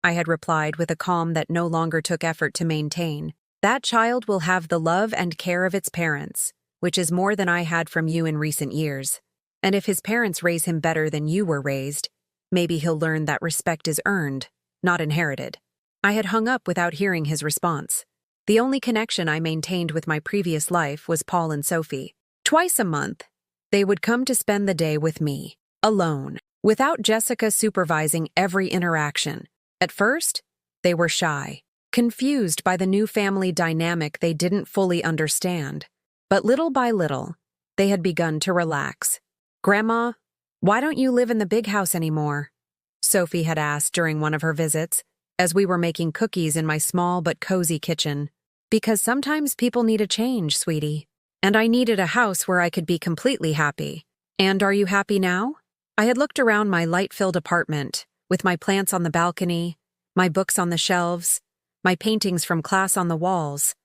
I had replied with a calm that no longer took effort to maintain, "that child will have the love and care of its parents, which is more than I had from you in recent years. And if his parents raise him better than you were raised, maybe he'll learn that respect is earned, not inherited." I had hung up without hearing his response. The only connection I maintained with my previous life was Paul and Sophie. Twice a month, they would come to spend the day with me, alone, without Jessica supervising every interaction. At first, they were shy, confused by the new family dynamic they didn't fully understand. But little by little, they had begun to relax. "Grandma, why don't you live in the big house anymore?" Sophie had asked during one of her visits, as we were making cookies in my small but cozy kitchen. "Because sometimes people need a change, sweetie. And I needed a house where I could be completely happy." "And are you happy now?" I had looked around my light-filled apartment, with my plants on the balcony, my books on the shelves, my paintings from class on the walls,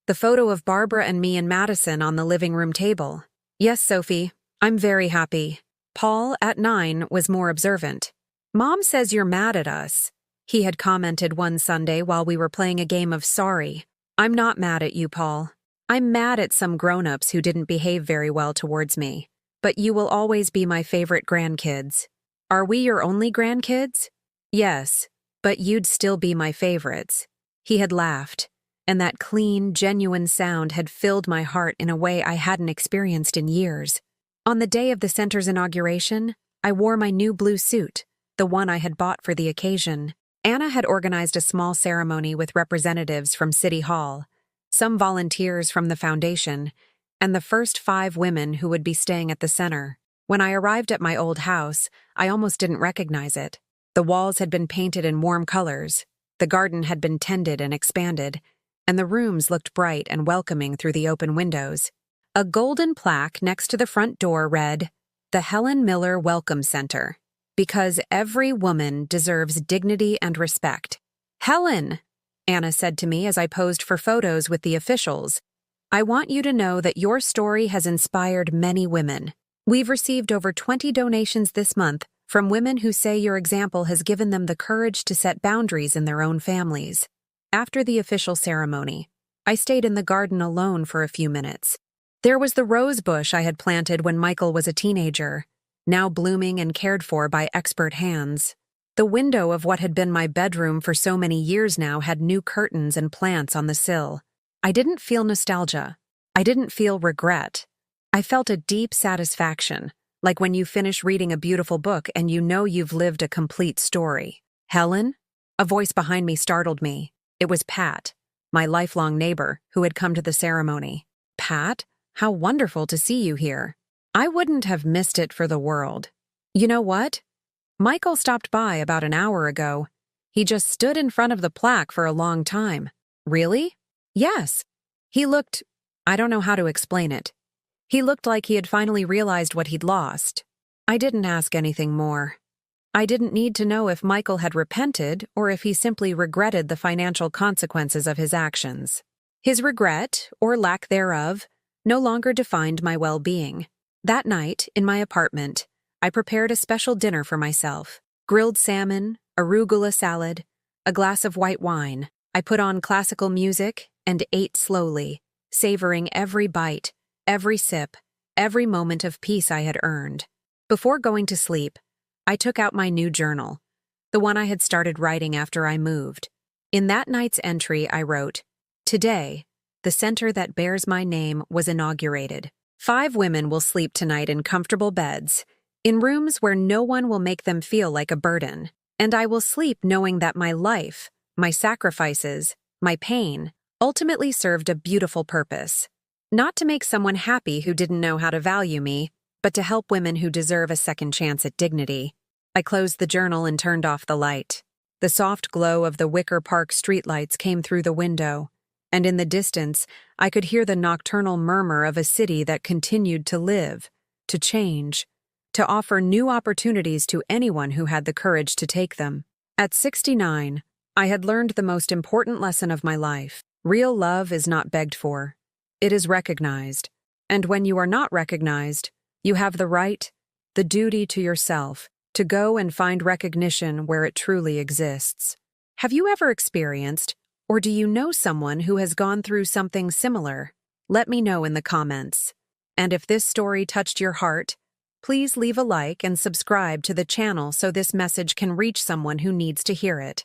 the photo of Barbara and me in Madison on the living room table. "Yes, Sophie, I'm very happy." Paul, at 9, was more observant. "Mom says you're mad at us," he had commented one Sunday while we were playing a game of Sorry. "I'm not mad at you, Paul. I'm mad at some grown-ups who didn't behave very well towards me. But you will always be my favorite grandkids." "Are we your only grandkids?" "Yes, but you'd still be my favorites." He had laughed, and that clean, genuine sound had filled my heart in a way I hadn't experienced in years. On the day of the center's inauguration, I wore my new blue suit, the one I had bought for the occasion. Anna had organized a small ceremony with representatives from City Hall, some volunteers from the foundation, and the first 5 women who would be staying at the center. When I arrived at my old house, I almost didn't recognize it. The walls had been painted in warm colors, the garden had been tended and expanded, and the rooms looked bright and welcoming through the open windows. A golden plaque next to the front door read, "The Helen Miller Welcome Center, because every woman deserves dignity and respect." "Helen," Anna said to me as I posed for photos with the officials, "I want you to know that your story has inspired many women. We've received over 20 donations this month from women who say your example has given them the courage to set boundaries in their own families." After the official ceremony, I stayed in the garden alone for a few minutes. There was the rose bush I had planted when Michael was a teenager, now blooming and cared for by expert hands. The window of what had been my bedroom for so many years now had new curtains and plants on the sill. I didn't feel nostalgia. I didn't feel regret. I felt a deep satisfaction, like when you finish reading a beautiful book and you know you've lived a complete story. "Helen?" A voice behind me startled me. It was Pat, my lifelong neighbor, who had come to the ceremony. "Pat, how wonderful to see you here. I wouldn't have missed it for the world. You know what? Michael stopped by about an hour ago. He just stood in front of the plaque for a long time." "Really?" "Yes. He looked, I don't know how to explain it. He looked like he had finally realized what he'd lost." I didn't ask anything more. I didn't need to know if Michael had repented or if he simply regretted the financial consequences of his actions. His regret, or lack thereof, no longer defined my well-being. That night, in my apartment, I prepared a special dinner for myself. Grilled salmon, arugula salad, a glass of white wine. I put on classical music and ate slowly, savoring every bite, every sip, every moment of peace I had earned. Before going to sleep, I took out my new journal, the one I had started writing after I moved. In that night's entry, I wrote, "Today, the center that bears my name was inaugurated. 5 women will sleep tonight in comfortable beds, in rooms where no one will make them feel like a burden. And I will sleep knowing that my life, my sacrifices, my pain, ultimately served a beautiful purpose. Not to make someone happy who didn't know how to value me, but to help women who deserve a second chance at dignity." I closed the journal and turned off the light. The soft glow of the Wicker Park streetlights came through the window, and in the distance, I could hear the nocturnal murmur of a city that continued to live, to change, to offer new opportunities to anyone who had the courage to take them. At 69, I had learned the most important lesson of my life. Real love is not begged for. It is recognized. And when you are not recognized, you have the right, the duty to yourself, to go and find recognition where it truly exists. Have you ever experienced, or do you know someone who has gone through something similar? Let me know in the comments. And if this story touched your heart, please leave a like and subscribe to the channel so this message can reach someone who needs to hear it.